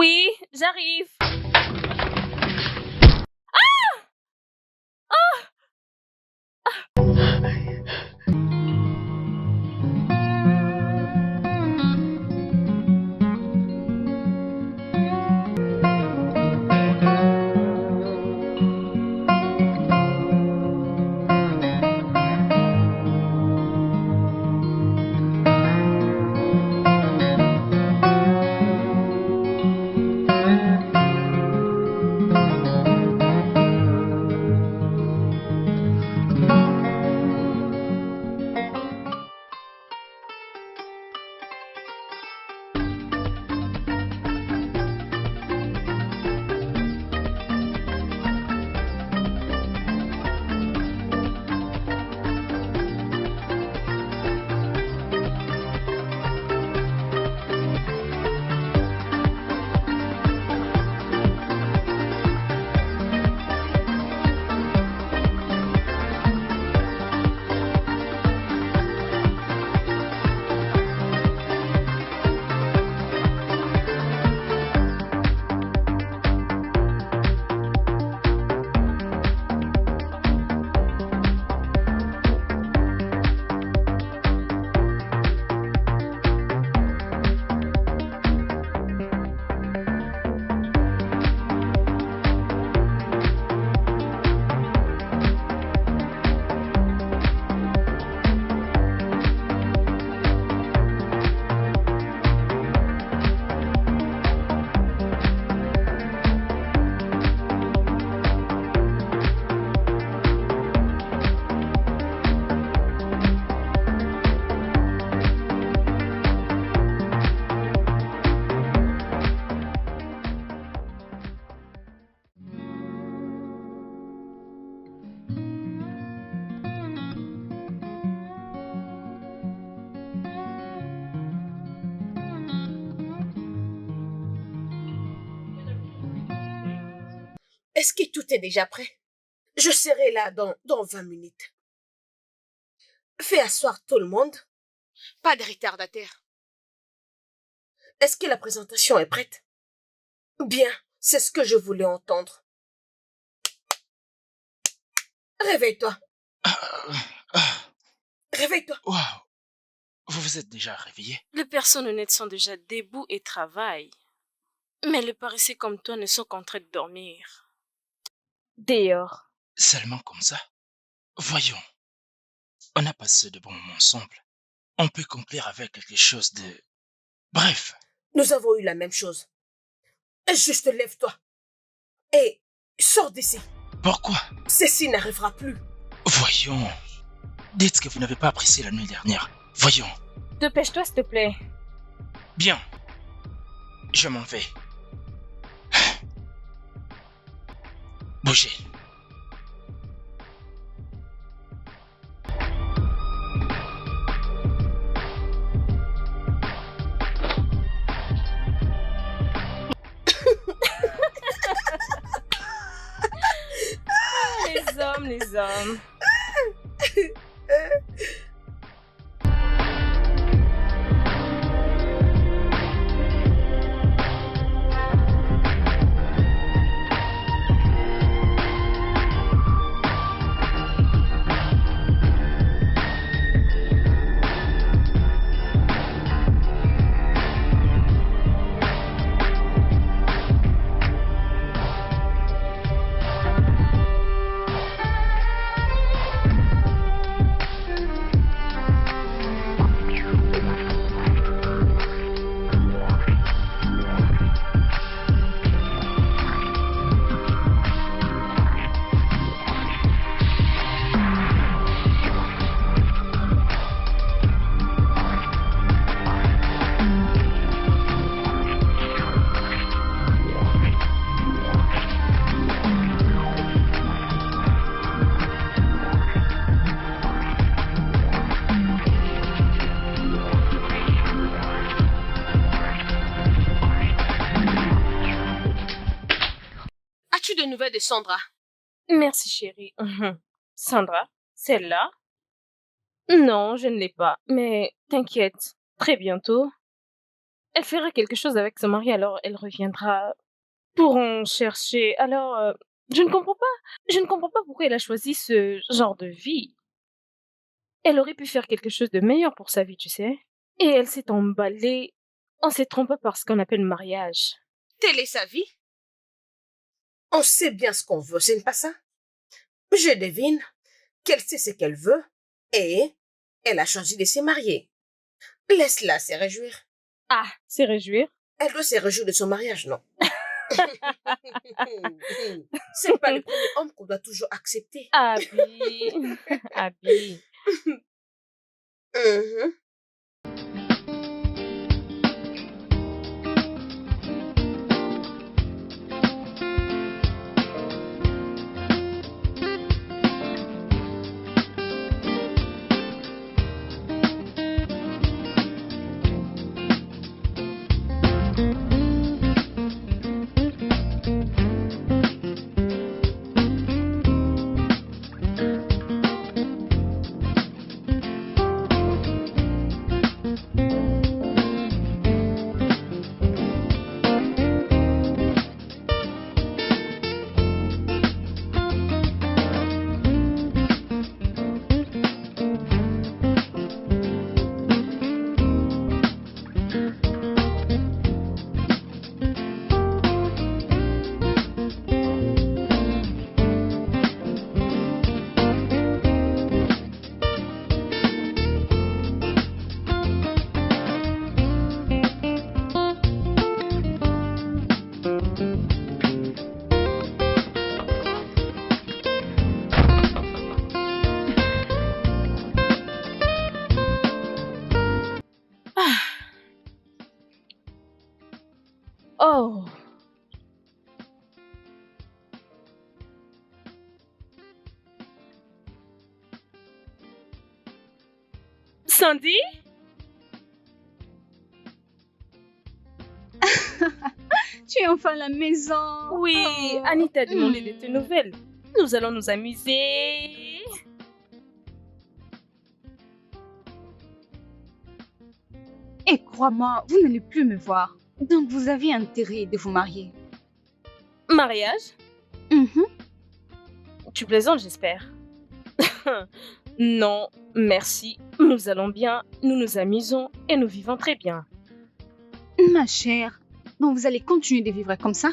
Oui, j'arrive. Est-ce que tout est déjà prêt? Je serai là dans 20 minutes. Fais asseoir tout le monde. Pas de retardataire. Est-ce que la présentation est prête? Bien, c'est ce que je voulais entendre. Réveille-toi. Réveille-toi. Waouh! Vous vous êtes déjà réveillé? Les personnes honnêtes sont déjà debout et travaillent. Mais les paresseux comme toi ne sont qu'en train de dormir. Dehors. Seulement comme ça? Voyons, on a passé de bons moments ensemble. On peut conclure avec quelque chose de... Bref. Nous avons eu la même chose. Juste lève-toi. Et sors d'ici. Pourquoi? Ceci n'arrivera plus. Voyons. Dites que vous n'avez pas apprécié la nuit dernière. Voyons. Dépêche-toi, s'il te plaît. Bien. Je m'en vais. Bougez. Les hommes. As-tu de nouvelles de Sandra? Merci, chérie. Sandra, celle-là? Non, je ne l'ai pas. Mais t'inquiète, très bientôt. Elle fera quelque chose avec son mari, alors elle reviendra pour en chercher. Alors, je ne comprends pas. Je ne comprends pas pourquoi elle a choisi ce genre de vie. Elle aurait pu faire quelque chose de meilleur pour sa vie, tu sais. Et elle s'est emballée en s'est trompée par ce qu'on appelle mariage. Telle est sa vie. On sait bien ce qu'on veut, ce n'est pas ça? Je devine qu'elle sait ce qu'elle veut et elle a choisi de se marier. Laisse-la se réjouir. Ah, c'est réjouir. Elle doit se réjouir de son mariage, non? C'est pas le premier homme qu'on doit toujours accepter. Abby. Abby. Mhm. Oh. Sandy? Tu es enfin à la maison. Oui, Oh. Annie t'a demandé de tes nouvelles. Nous allons nous amuser. Et crois-moi, vous n'allez plus me voir. Donc vous avez intérêt de vous marier. Mariage? Mhm. Tu plaisantes, j'espère. Non, merci. Nous allons bien, nous nous amusons et nous vivons très bien. Ma chère, donc vous allez continuer de vivre comme ça?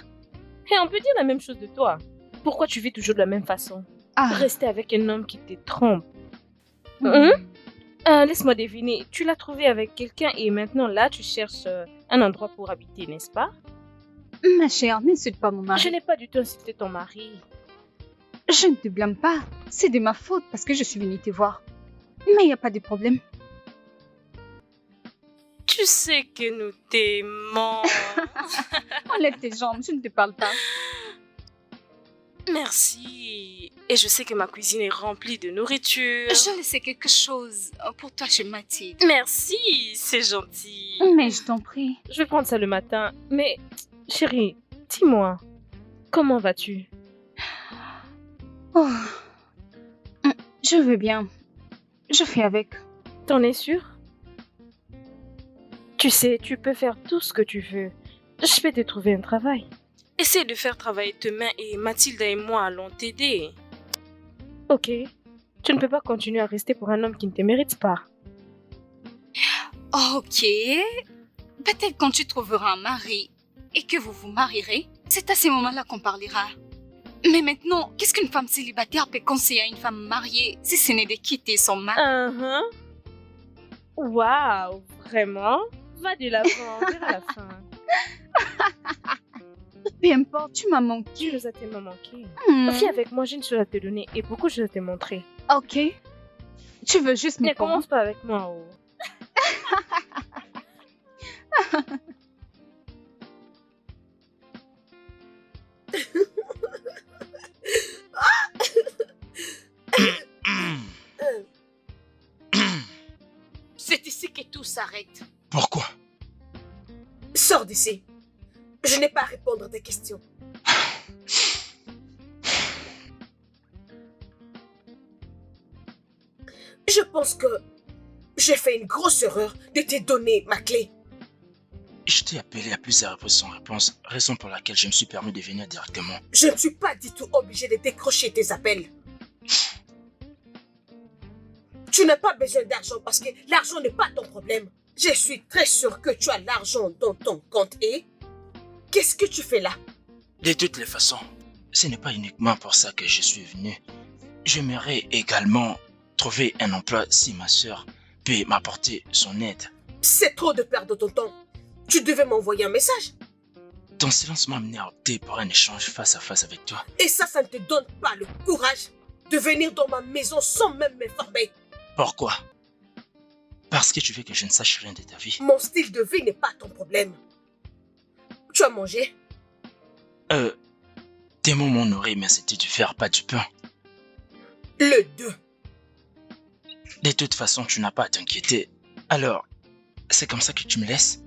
Et on peut dire la même chose de toi. Pourquoi tu vis toujours de la même façon? Ah. Rester avec un homme qui te trompe. Mhm. Laisse-moi deviner, tu l'as trouvé avec quelqu'un et maintenant là tu cherches un endroit pour habiter, n'est-ce pas? Ma chère, n'insulte pas mon Je mari. n'ai pas du tout insulté ton mari. Je ne te blâme pas. C'est de ma faute parce que je suis venue te voir. Mais il n'y a pas de problème. Tu sais que nous t'aimons. Enlève tes jambes, je ne te parle pas. Merci. Et je sais que ma cuisine est remplie de nourriture. Je laissais quelque chose pour toi chez Mathilde. Merci, c'est gentil. Mais je t'en prie. Je vais prendre ça le matin. Mais, chérie, dis-moi, comment vas-tu? Oh. Je veux bien. Je fais avec. T'en es sûre? Tu sais, tu peux faire tout ce que tu veux. Je vais te trouver un travail. Essaie de faire travailler tes mains et Mathilde et moi allons t'aider. Ok. Tu ne peux pas continuer à rester pour un homme qui ne te mérite pas. Ok. Peut-être quand tu trouveras un mari et que vous vous marierez, c'est à ce moment-là qu'on parlera. Mais maintenant, qu'est-ce qu'une femme célibataire peut conseiller à une femme mariée si ce n'est de quitter son mari? Waouh, vraiment? Va de l'avant, on verra la fin. Peu importe, tu m'as manqué. Tu nous as tellement manqué. Hmm. Viens avec moi, j'ai une chose à te donner et beaucoup de choses à te montrer. Ok. Tu veux juste me Ne commence pas avec moi, oh. C'est ici que tout s'arrête. Pourquoi? Sors d'ici. Je n'ai pas à répondre à tes questions. Je pense que j'ai fait une grosse erreur de te donner ma clé. Je t'ai appelé à plusieurs reprises sans réponse, raison pour laquelle je me suis permis de venir directement. Je ne suis pas du tout obligée de décrocher tes appels. Tu n'as pas besoin d'argent parce que l'argent n'est pas ton problème. Je suis très sûre que tu as l'argent dans ton compte et... Qu'est-ce que tu fais là? De toutes les façons, ce n'est pas uniquement pour ça que je suis venu. J'aimerais également trouver un emploi si ma sœur peut m'apporter son aide. C'est trop de perdre ton temps. Tu devais m'envoyer un message. Ton silence m'a amené à opter pour un échange face à face avec toi. Et ça ne te donne pas le courage de venir dans ma maison sans même m'informer. Pourquoi? Parce que tu veux que je ne sache rien de ta vie. Mon style de vie n'est pas ton problème. Tu as mangé? Tes mots m'ont nourri, mais c'était du fer, pas du pain. Le 2. De toute façon, tu n'as pas à t'inquiéter. Alors, c'est comme ça que tu me laisses?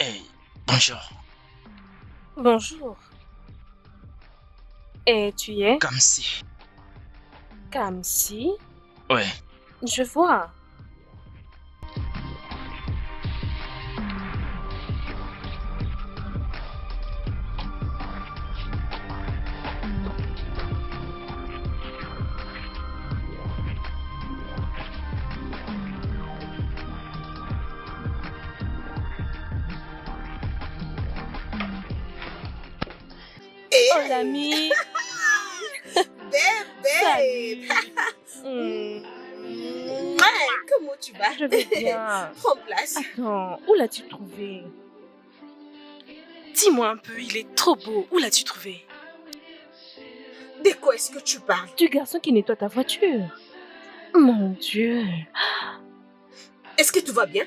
Hey, bonjour. Bonjour. Et tu y es? Comme si. Kamsi? Ouais. Je vois. Et Oh l'ami! bébé. Hmm, Ouais, comment tu vas? je vais bien. Prends place. Attends, où l'as-tu trouvé? Dis-moi un peu, il est trop beau. Où l'as-tu trouvé? De quoi est-ce que tu parles? Du garçon qui nettoie ta voiture. Mon Dieu. Est-ce que tout va bien?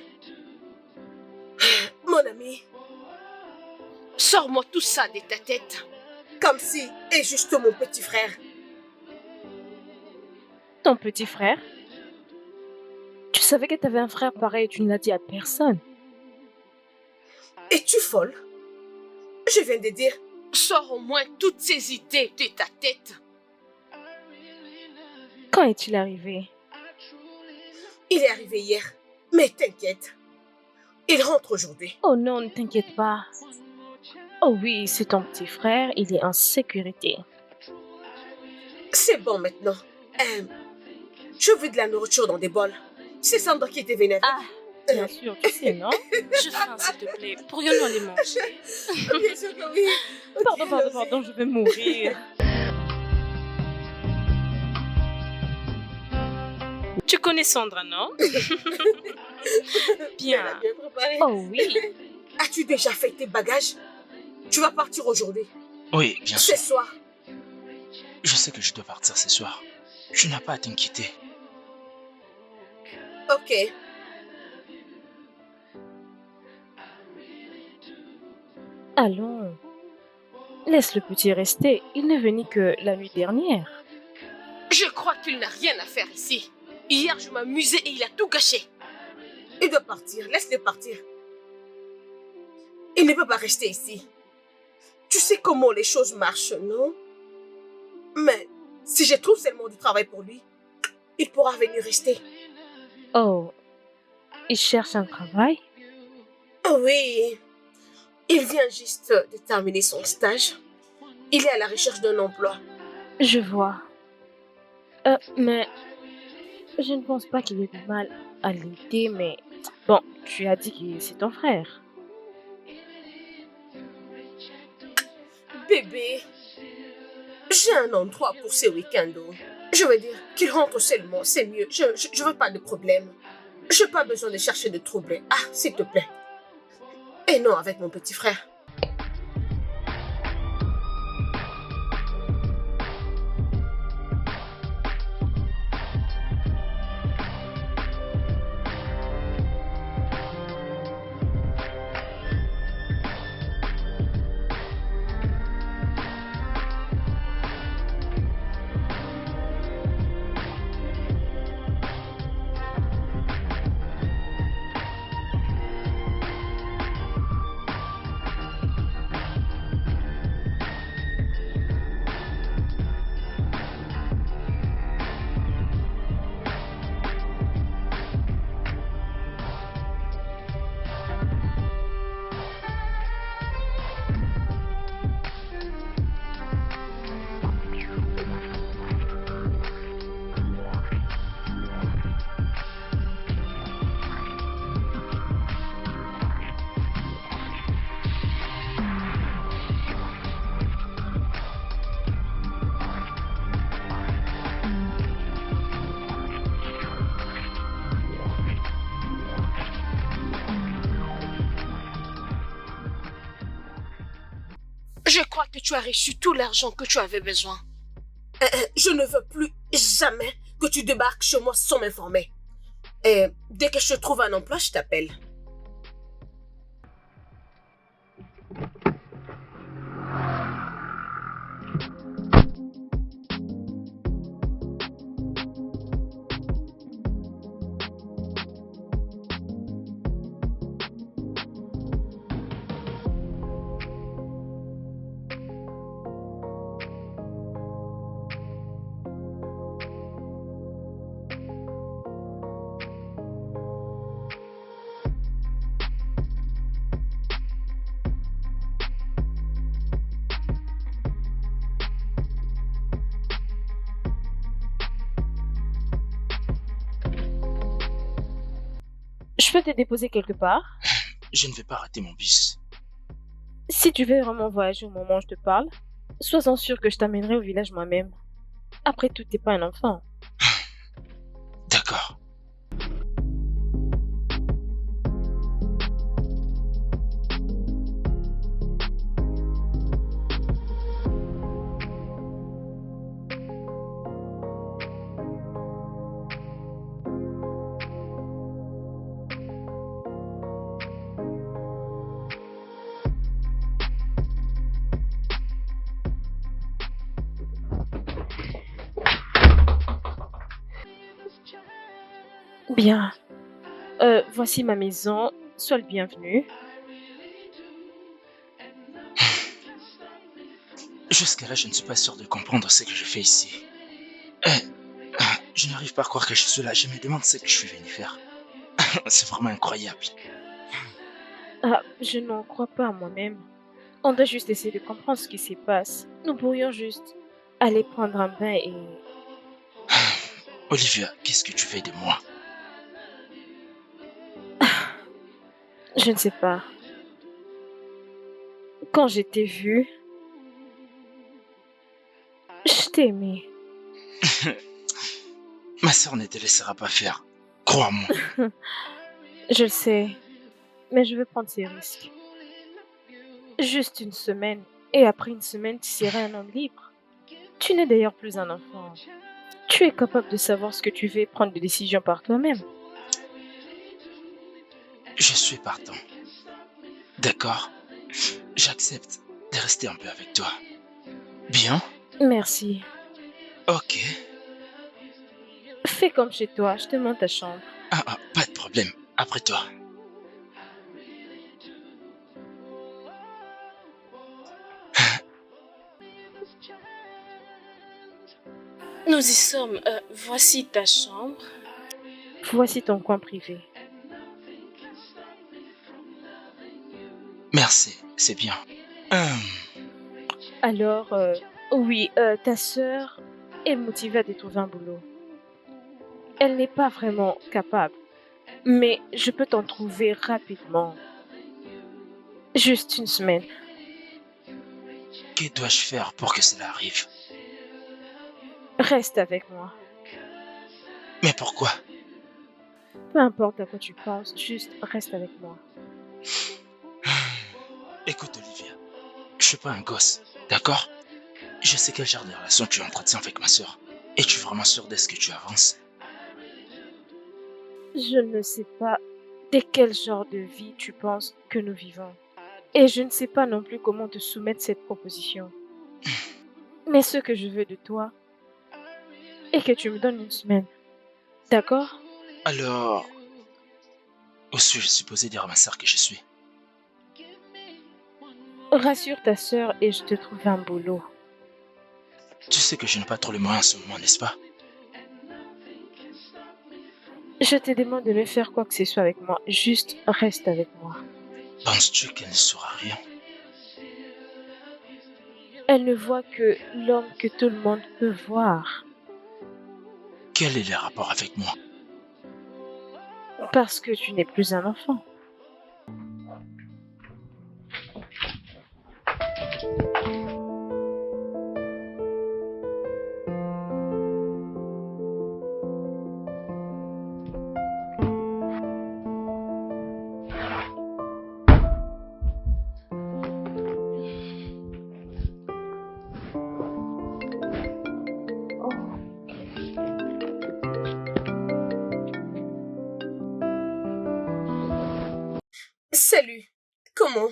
Mon ami, sors-moi tout ça de ta tête. Comme si est juste mon petit frère. Ton petit frère? Tu savais que tu avais un frère pareil et tu ne l'as dit à personne. Es-tu folle? Je viens de dire, sors au moins toutes ces idées de ta tête. Quand est-il arrivé? Il est arrivé hier, mais t'inquiète. Il rentre aujourd'hui. Oh non, ne t'inquiète pas. Oh oui, c'est ton petit frère, il est en sécurité. C'est bon maintenant. Je veux de la nourriture dans des bols. C'est Sandra qui était vénère. Ah, bien sûr, tu sais, non? Je faim, s'il te plaît. Pourrions-nous aller manger? Bien sûr que oui. Pardon, je vais mourir. Tu connais Sandra, non? Elle a Bien. bien préparé. Oh oui. As-tu déjà fait tes bagages? Tu vas partir aujourd'hui. Oui, bien Ce sûr. soir. Je sais que je dois partir ce soir. Tu n'as pas à t'inquiéter. Ok. Allons. Laisse le petit rester. Il n'est venu que la nuit dernière. Je crois qu'il n'a rien à faire ici. Hier, je m'amusais et il a tout gâché. Il doit partir. Laisse-le partir. Il ne peut pas rester ici. Tu sais comment les choses marchent, non? Mais si je trouve seulement du travail pour lui, il pourra venir rester. Oh. Il cherche un travail? Oui. Il vient juste de terminer son stage. Il est à la recherche d'un emploi. Je vois. Mais je ne pense pas qu'il y ait de mal à l'aider, mais bon, tu as dit que c'est ton frère. Bébé, j'ai un endroit pour ce week-end. Je veux dire qu'il rentre seulement, c'est mieux. Je veux pas de problème. Je n'ai pas besoin de chercher de troubles. Ah, s'il te plaît. Et non avec mon petit frère. Je crois que tu as reçu tout l'argent que tu avais besoin. Je ne veux plus jamais que tu débarques chez moi sans m'informer. Et dès que je trouve un emploi, je t'appelle. Je peux te déposer quelque part? Je ne vais pas rater mon bus. Si tu veux vraiment voyager au moment où je te parle, sois-en sûr que je t'amènerai au village moi-même. Après tout, t'es pas un enfant. D'accord. Bien. Voici ma maison. Sois le bienvenu. Jusqu'à là, je ne suis pas sûr de comprendre ce que je fais ici. Je n'arrive pas à croire que je suis là. Je me demande ce que je suis venu faire. C'est vraiment incroyable. Ah, je n'en crois pas à moi-même. On doit juste essayer de comprendre ce qui se passe. Nous pourrions juste aller prendre un bain et... Olivia, qu'est-ce que tu fais de moi? Je ne sais pas. Quand je t'ai vu, je t'ai aimé. Ma sœur ne te laissera pas faire. Crois-moi. Je le sais, mais je veux prendre ces risques. Juste une semaine, et après une semaine, tu seras un homme libre. Tu n'es d'ailleurs plus un enfant. Tu es capable de savoir ce que tu veux et prendre des décisions par toi-même. Je suis partant. D'accord? J'accepte de rester un peu avec toi. Bien? Merci. Ok. Fais comme chez toi, je te montre ta chambre. Pas de problème. Après toi. Nous y sommes. Voici ta chambre. Voici ton coin privé. Merci, c'est bien. Alors, oui, ta sœur est motivée à te trouver un boulot. Elle n'est pas vraiment capable, mais je peux t'en trouver rapidement. Juste une semaine. Que dois-je faire pour que cela arrive? Reste avec moi. Mais pourquoi? Peu importe à quoi tu penses, juste reste avec moi. Écoute, Olivia, je suis pas un gosse, d'accord? Je sais quel genre de relation tu entretiens avec ma sœur. Es-tu vraiment sûr de ce que tu avances? Je ne sais pas de quel genre de vie tu penses que nous vivons. Et je ne sais pas non plus comment te soumettre cette proposition. Mais ce que je veux de toi est que tu me donnes une semaine. D'accord? Alors, où suis-je supposé dire à ma sœur que je suis? Rassure ta sœur et je te trouve un boulot. Tu sais que je n'ai pas trop les moyens en ce moment, n'est-ce pas? Je te demande de ne faire quoi que ce soit avec moi. Juste reste avec moi. Penses-tu qu'elle ne saura rien? Elle ne voit que l'homme que tout le monde peut voir. Quel est le rapport avec moi? Parce que tu n'es plus un enfant. Salut. Comment?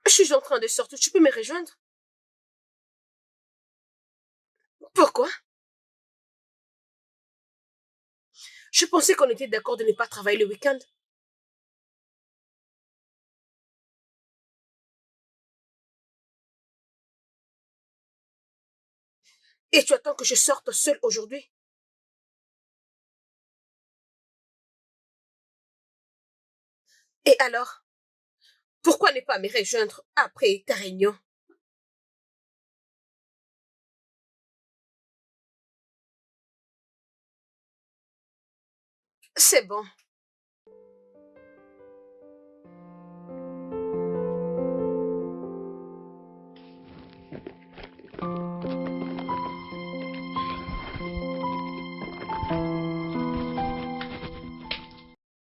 Je suis en train de sortir. Tu peux me rejoindre? Pourquoi? Je pensais qu'on était d'accord de ne pas travailler le week-end. Et tu attends que je sorte seule aujourd'hui? Et alors? Pourquoi ne pas me rejoindre après ta réunion? C'est bon.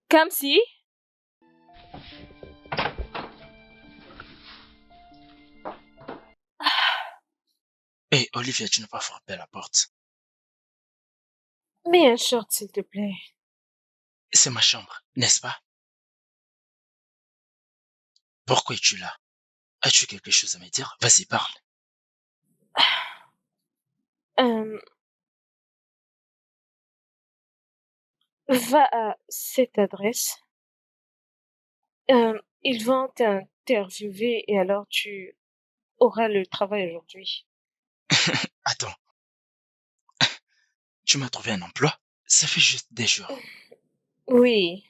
Kamsi? Hé, Olivia, tu n'as pas frappé à la porte. Mets un short, s'il te plaît. C'est ma chambre, n'est-ce pas? Pourquoi es-tu là? As-tu quelque chose à me dire? Vas-y, parle. Euh, Va à cette adresse. Ils vont t'interviewer et alors tu auras le travail aujourd'hui. Attends, tu m'as trouvé un emploi? Ça fait juste des jours. Oui,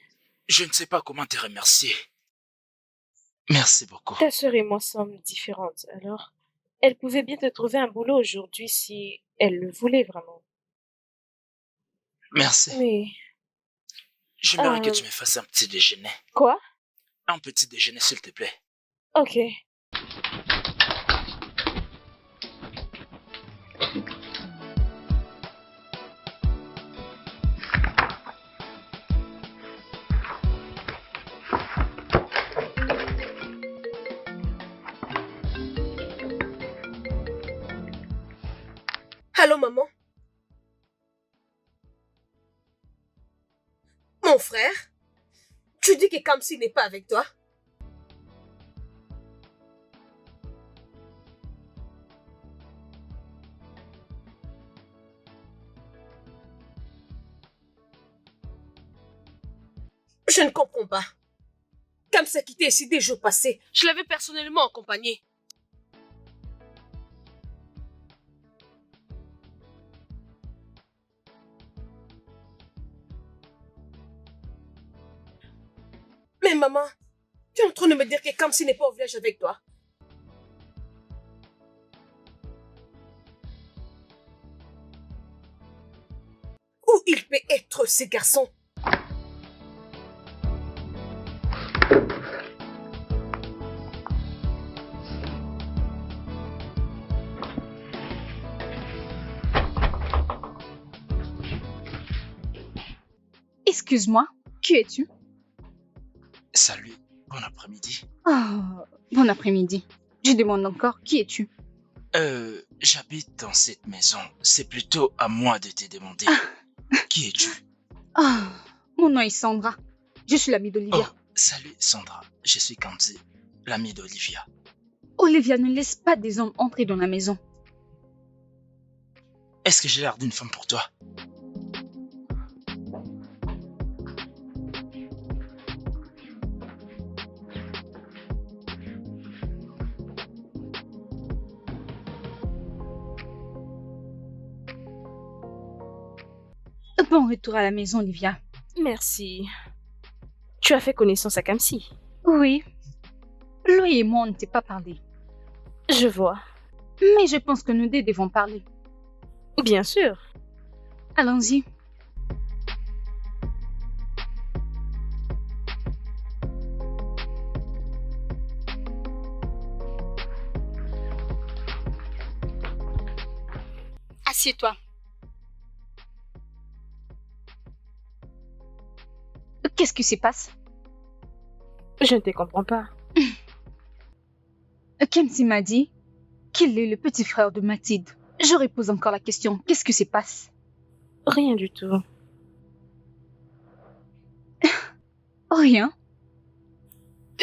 Je ne sais pas comment te remercier. Merci beaucoup. ta sœur et moi sommes différentes, alors elle pouvait bien te trouver un boulot aujourd'hui si elle le voulait vraiment. Merci. Mais, J'aimerais que euh, tu me fasses un petit déjeuner. quoi? Un petit déjeuner, s'il te plaît. Ok. Allô, maman? Mon frère? Tu dis que Kamsi n'est pas avec toi? Je ne comprends pas. Kamsi a quitté ici des jours passés. Je l'avais personnellement accompagné. Mais maman, tu es en train de me dire que Kamsi n'est pas au village avec toi? Où il peut être, ces garçons? Excuse-moi, qui es-tu? Salut, bon après-midi. Ah, bon après-midi. Je demande encore, qui es-tu? J'habite dans cette maison. C'est plutôt à moi de te demander. Qui es-tu? Ah, mon nom est Sandra. Je suis l'amie Oh, d'Olivia. salut Sandra, je suis Kanti, l'ami d'Olivia. Olivia ne laisse pas des hommes entrer dans la maison. Est-ce que j'ai l'air d'une femme pour toi? Bon retour à la maison, Olivia. Merci. Tu as fait connaissance à Kamsi. Oui. Lui et moi, on ne s'est pas parlé. Je vois. Mais je pense que nous deux devons parler. Bien sûr. Allons-y. Assieds-toi. Qu'est-ce qui se passe? Je ne te comprends pas. Kamsi m'a dit qu'il est le petit frère de Mathilde. Je repose encore la question. Qu'est-ce qui se passe? Rien du tout. Rien.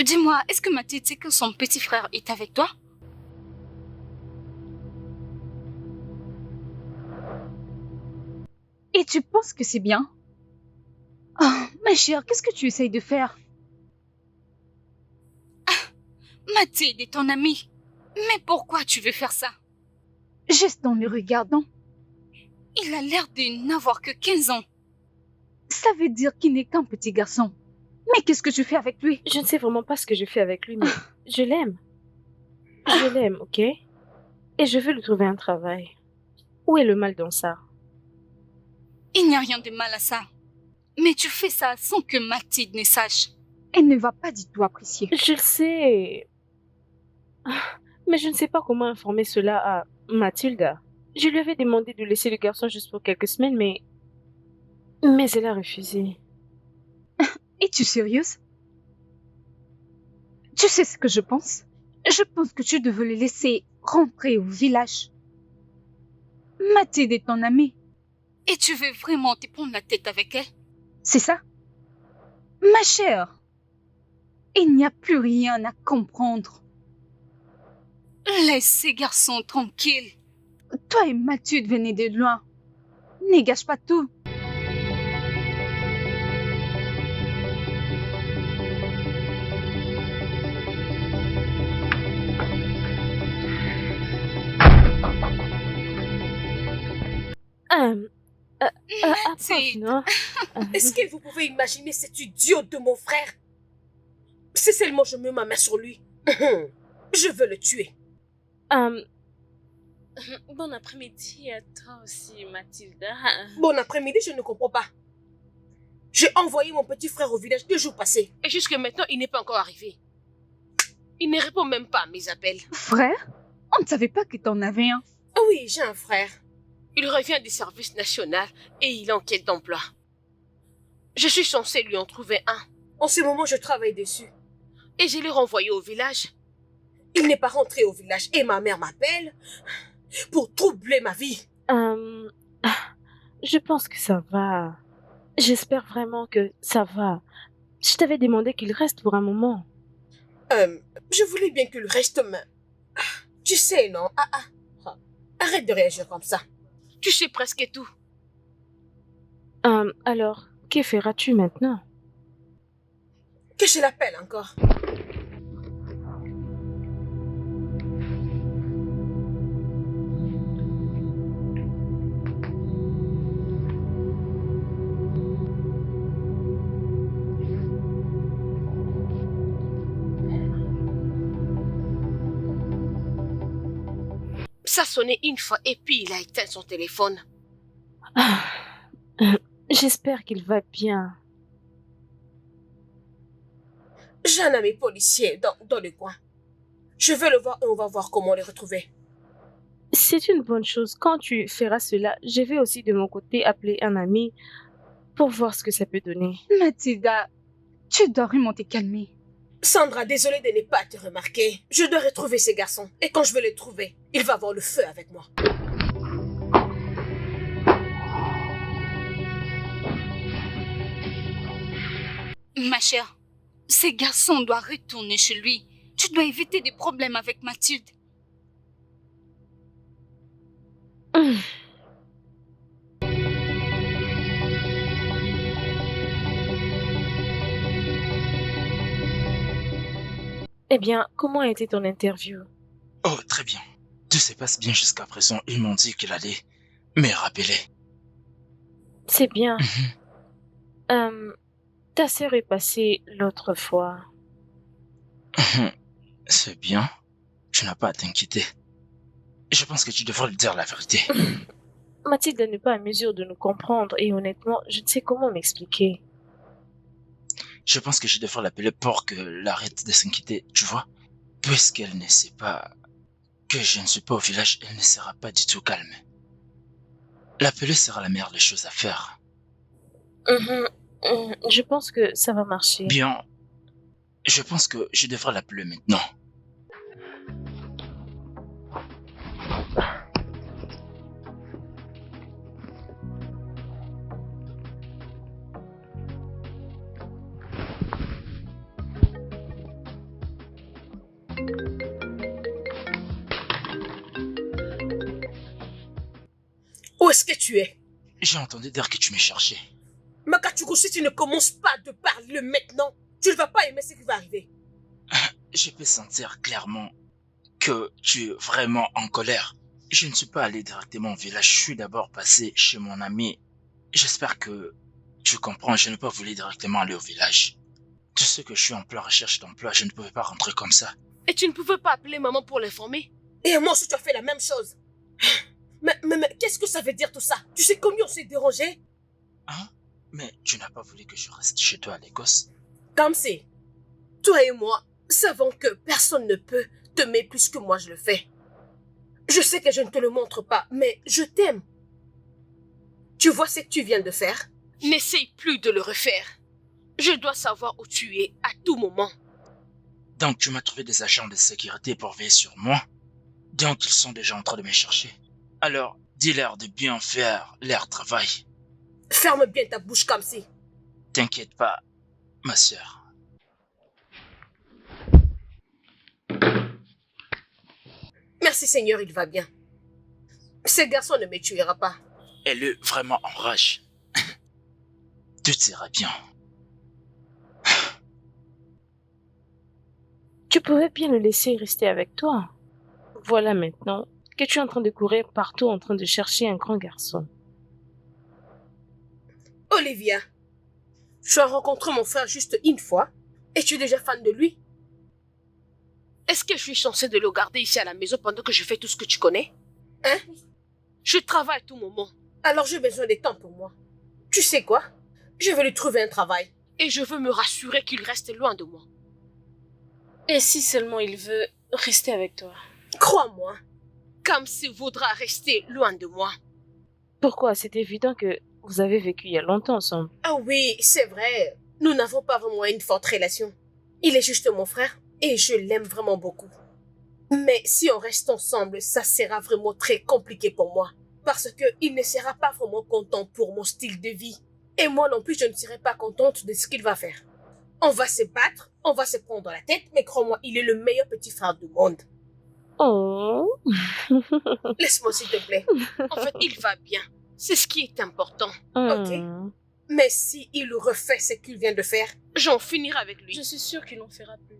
Dis-moi, est-ce que Mathilde sait que son petit frère est avec toi? Et tu penses que c'est bien? Oh, ma chère, qu'est-ce que tu essayes de faire? Mathilde est ton amie. Mais pourquoi tu veux faire ça? Juste en le regardant. Il a l'air de n'avoir que 15 ans. Ça veut dire qu'il n'est qu'un petit garçon. Mais qu'est-ce que tu fais avec lui? Je ne sais vraiment pas ce que je fais avec lui, mais je l'aime. Je l'aime, ok? Et je veux lui trouver un travail. Où est le mal dans ça? Il n'y a rien de mal à ça. Mais tu fais ça sans que Mathilde ne sache. Elle ne va pas du tout apprécier. Je le sais. Mais je ne sais pas comment informer cela à Mathilda. Je lui avais demandé de laisser le garçon juste pour quelques semaines, mais elle a refusé. Es-tu sérieuse? Tu sais ce que je pense? Je pense que tu devais le laisser rentrer au village. Mathilde est ton amie. Et tu veux vraiment te prendre la tête avec elle? C'est ça? Ma chère, il n'y a plus rien à comprendre. Laisse ces garçons tranquilles. Toi et Mathilde venez de loin. Ne gâche pas tout. Approche, non? Est-ce que vous pouvez imaginer cet idiot de mon frère? Si seulement je mets ma main sur lui, je veux le tuer. Bon après-midi à toi aussi, Mathilda. Bon après-midi, je ne comprends pas. J'ai envoyé mon petit frère au village 2 jours passés. Et jusque maintenant, il n'est pas encore arrivé. Il ne répond même pas à mes appels. Frère? On ne savait pas que t'en avais un. Oui, j'ai un frère. Il revient du service national et il est en quête d'emploi. Je suis censée lui en trouver un. En ce moment, je travaille dessus. Et je l'ai renvoyé au village. Il n'est pas rentré au village et ma mère m'appelle pour troubler ma vie. Je pense que ça va. J'espère vraiment que ça va. Je t'avais demandé qu'il reste pour un moment. Je voulais bien qu'il reste, mais... Tu sais, non? Arrête de réagir comme ça. Tu sais presque tout. Alors, que feras-tu maintenant? Que je l'appelle encore. Ça sonnait une fois et puis il a éteint son téléphone. J'espère qu'il va bien. J'ai un ami policier dans le coin. Je vais le voir et on va voir comment le retrouver. C'est une bonne chose. Quand tu feras cela, je vais aussi de mon côté appeler un ami pour voir ce que ça peut donner. Mathilda, Tu dois vraiment te calmer. Sandra, désolée de ne pas te remarquer. Je dois retrouver ces garçons. Et quand je vais les trouver, il va avoir le feu avec moi. Ma chère, ces garçons doivent retourner chez lui. Tu dois éviter des problèmes avec Mathilde. Eh bien, comment a été ton interview? Oh, très bien. Tout se passe bien jusqu'à présent. Ils m'ont dit qu'il allait me rappeler. C'est bien. Mhm. Ta sœur est passée l'autre fois. C'est bien. Tu n'as pas à t'inquiéter. Je pense que tu devrais lui dire la vérité. Mathilde n'est pas à mesure de nous comprendre et honnêtement, je ne sais comment m'expliquer. Je pense que je devrais l'appeler pour qu'elle arrête de s'inquiéter, tu vois. Puisqu'elle ne sait pas que je ne suis pas au village, elle ne sera pas du tout calme. L'appeler sera la meilleure des choses à faire. Je pense que ça va marcher. Bien, je pense que je devrais l'appeler maintenant. Où est-ce que tu es? J'ai entendu dire que tu me cherchais. Makachukwu, si tu ne commences pas de parler maintenant, tu ne vas pas aimer ce qui va arriver. Je peux sentir clairement que tu es vraiment en colère. Je ne suis pas allé directement au village, je suis d'abord passé chez mon ami. J'espère que tu comprends, je n'ai pas voulu directement aller au village. Tu sais que je suis en pleine recherche d'emploi, je ne pouvais pas rentrer comme ça. Et tu ne pouvais pas appeler maman pour l'informer? Et moi aussi, tu as fait la même chose. Mais qu'est-ce que ça veut dire tout ça? Tu sais combien on s'est dérangé? Hein? Mais tu n'as pas voulu que je reste chez toi à l'Écosse? Kamsi, toi et moi savons que personne ne peut t'aimer plus que moi je le fais. Je sais que je ne te le montre pas, mais je t'aime. Tu vois ce que tu viens de faire? N'essaye plus de le refaire. Je dois savoir où tu es à tout moment. Donc tu m'as trouvé des agents de sécurité pour veiller sur moi? Donc ils sont déjà en train de me chercher. Alors, dis-leur de bien faire leur travail. Ferme bien ta bouche, Kamsi. T'inquiète pas, ma sœur. Merci Seigneur, il va bien. Ce garçon ne me tuera pas. Elle est vraiment en rage. Tout ira bien. Tu pouvais bien le laisser rester avec toi. Voilà maintenant que tu es en train de courir partout en train de chercher un grand garçon. Olivia, tu as rencontré mon frère juste une fois et tu es déjà fan de lui? Est-ce que je suis censée de le garder ici à la maison pendant que je fais tout ce que tu connais? Hein? Je travaille à tout moment. Alors j'ai besoin de temps pour moi. Tu sais quoi? Je vais lui trouver un travail. Et je veux me rassurer qu'il reste loin de moi. Et si seulement il veut rester avec toi? Crois-moi, Kamsi voudra rester loin de moi. Pourquoi? C'est évident que vous avez vécu il y a longtemps ensemble. Ah oui, c'est vrai. Nous n'avons pas vraiment une forte relation. Il est juste mon frère et je l'aime vraiment beaucoup. Mais si on reste ensemble, ça sera vraiment très compliqué pour moi. Parce qu'il ne sera pas vraiment content pour mon style de vie. Et moi non plus, je ne serai pas contente de ce qu'il va faire. On va se battre, on va se prendre la tête, mais crois-moi, il est le meilleur petit frère du monde. Oh. Laisse-moi s'il te plaît. En fait, il va bien. C'est ce qui est important. Ok? Hmm. Mais si il refait ce qu'il vient de faire, j'en finirai avec lui. Je suis sûre qu'il n'en fera plus.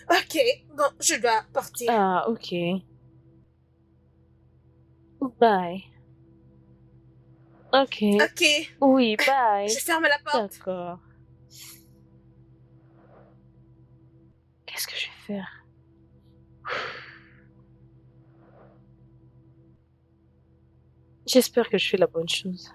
Ok, bon, je dois partir. Ah, ok. Bye. Ok. Ok, Oui, bye. je ferme la porte. D'accord. Qu'est-ce que je vais faire? J'espère que je fais la bonne chose.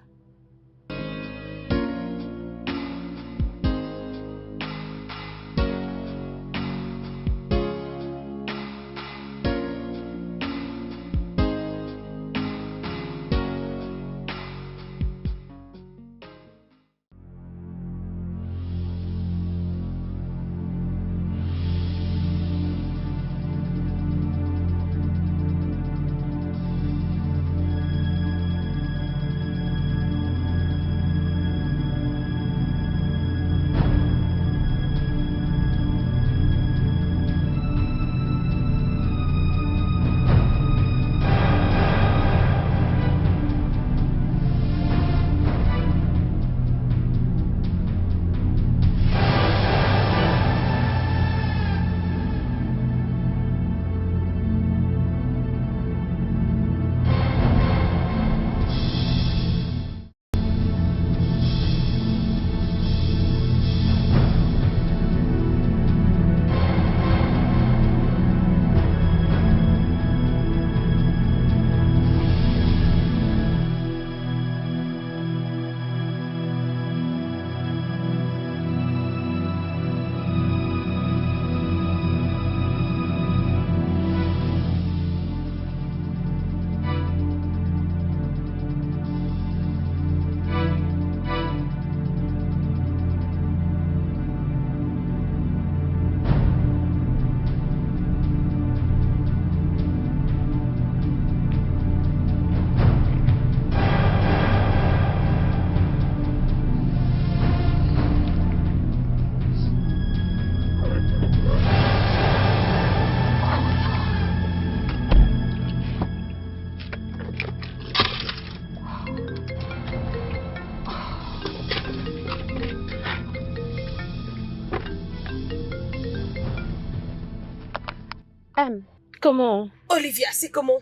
Comment? Olivia, c'est comment?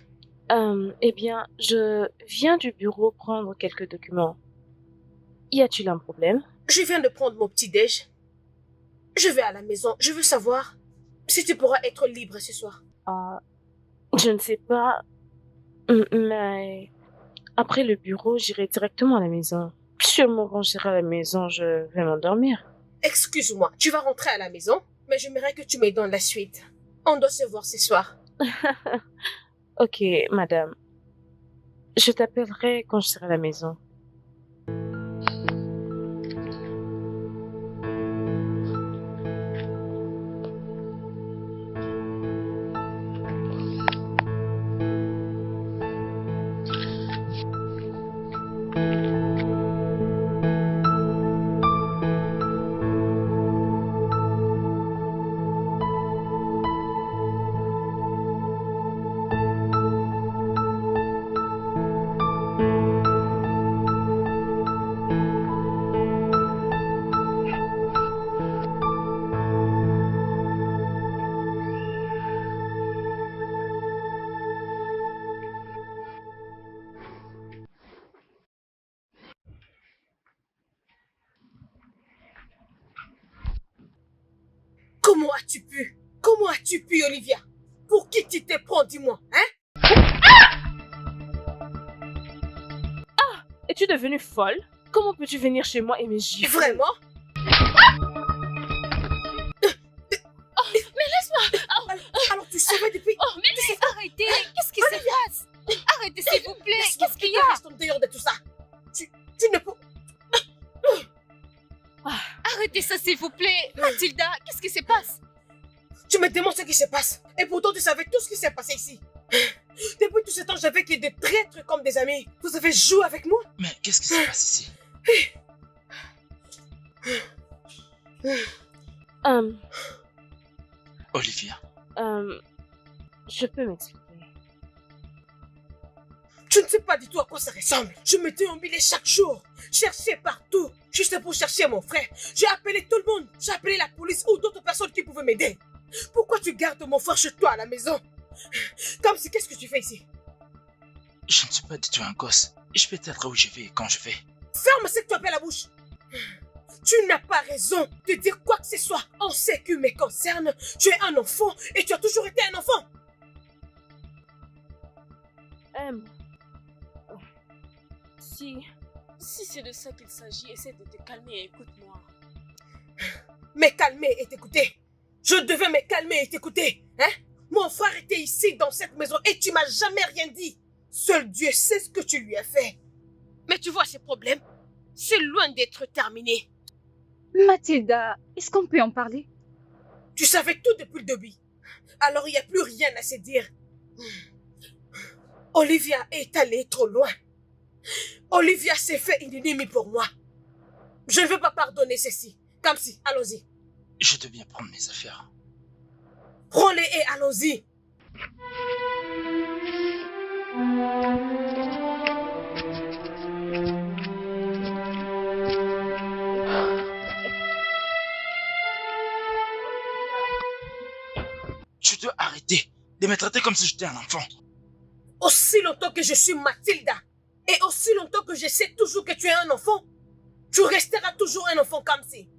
Eh bien, je viens du bureau prendre quelques documents. Y a-t-il un problème? Je viens de prendre mon petit-déj. Je vais à la maison. Je veux savoir si tu pourras être libre ce soir. Je ne sais pas, mais après le bureau, j'irai directement à la maison. Sûrement quand j'irai à la maison, je vais m'endormir. Excuse-moi, tu vas rentrer à la maison, mais j'aimerais que tu me donnes la suite. On doit se voir ce soir. Ok, madame. Je t'appellerai quand je serai à la maison. Comment as-tu pu, Olivia? Pour qui tu te prends, dis-moi, hein? Es-tu devenue folle? Comment peux-tu venir chez moi et me gifler? Vraiment? Mais laisse-moi! Alors tu savais depuis... Oh, mais arrêtez! Qu'est-ce qui se passe? Arrêtez, s'il vous plaît! Qu'est-ce qu'il y a? Reste en dehors de tout ça. Tu ne peux... Arrêtez ça, s'il vous plaît! Mathilda, qu'est-ce qui se passe? Tu me demandes ce qui se passe. Et pourtant, tu savais tout ce qui s'est passé ici. Depuis tout ce temps, j'avais que des traîtres comme des amis. Vous avez joué avec moi? Mais qu'est-ce qui se passe ici? Olivia. Je peux m'expliquer. Tu ne sais pas du tout à quoi ça ressemble. Je me déambulais chaque jour, cherchais partout, juste pour chercher mon frère. J'ai appelé tout le monde. J'ai appelé la police ou d'autres personnes qui pouvaient m'aider. Pourquoi tu gardes mon frère chez toi à la maison? Comme si, qu'est-ce que tu fais ici? Je ne suis pas du tout un gosse. Je peux être où je vais et quand je vais. Ferme ce que tu appelles la bouche. Tu n'as pas raison de dire quoi que ce soit. En ce qui me concerne, tu es un enfant et tu as toujours été un enfant. Si c'est de ça qu'il s'agit, essaie de te calmer et écoute-moi. Me calmer et t'écouter. Je devais me calmer et t'écouter. Hein? Mon frère était ici dans cette maison et tu m'as jamais rien dit. Seul Dieu sait ce que tu lui as fait. Mais tu vois ces problèmes, c'est loin d'être terminé. Mathilda, est-ce qu'on peut en parler? Tu savais tout depuis le début. Alors il n'y a plus rien à se dire. Olivia est allée trop loin. Olivia s'est fait une ennemie pour moi. Je ne veux pas pardonner ceci. Comme si, allons-y. Je dois bien prendre mes affaires. Prends-les et allons-y. Tu dois arrêter de me traiter comme si j'étais un enfant. Aussi longtemps que je suis Mathilda, et aussi longtemps que je sais toujours que tu es un enfant, tu resteras toujours un enfant comme si.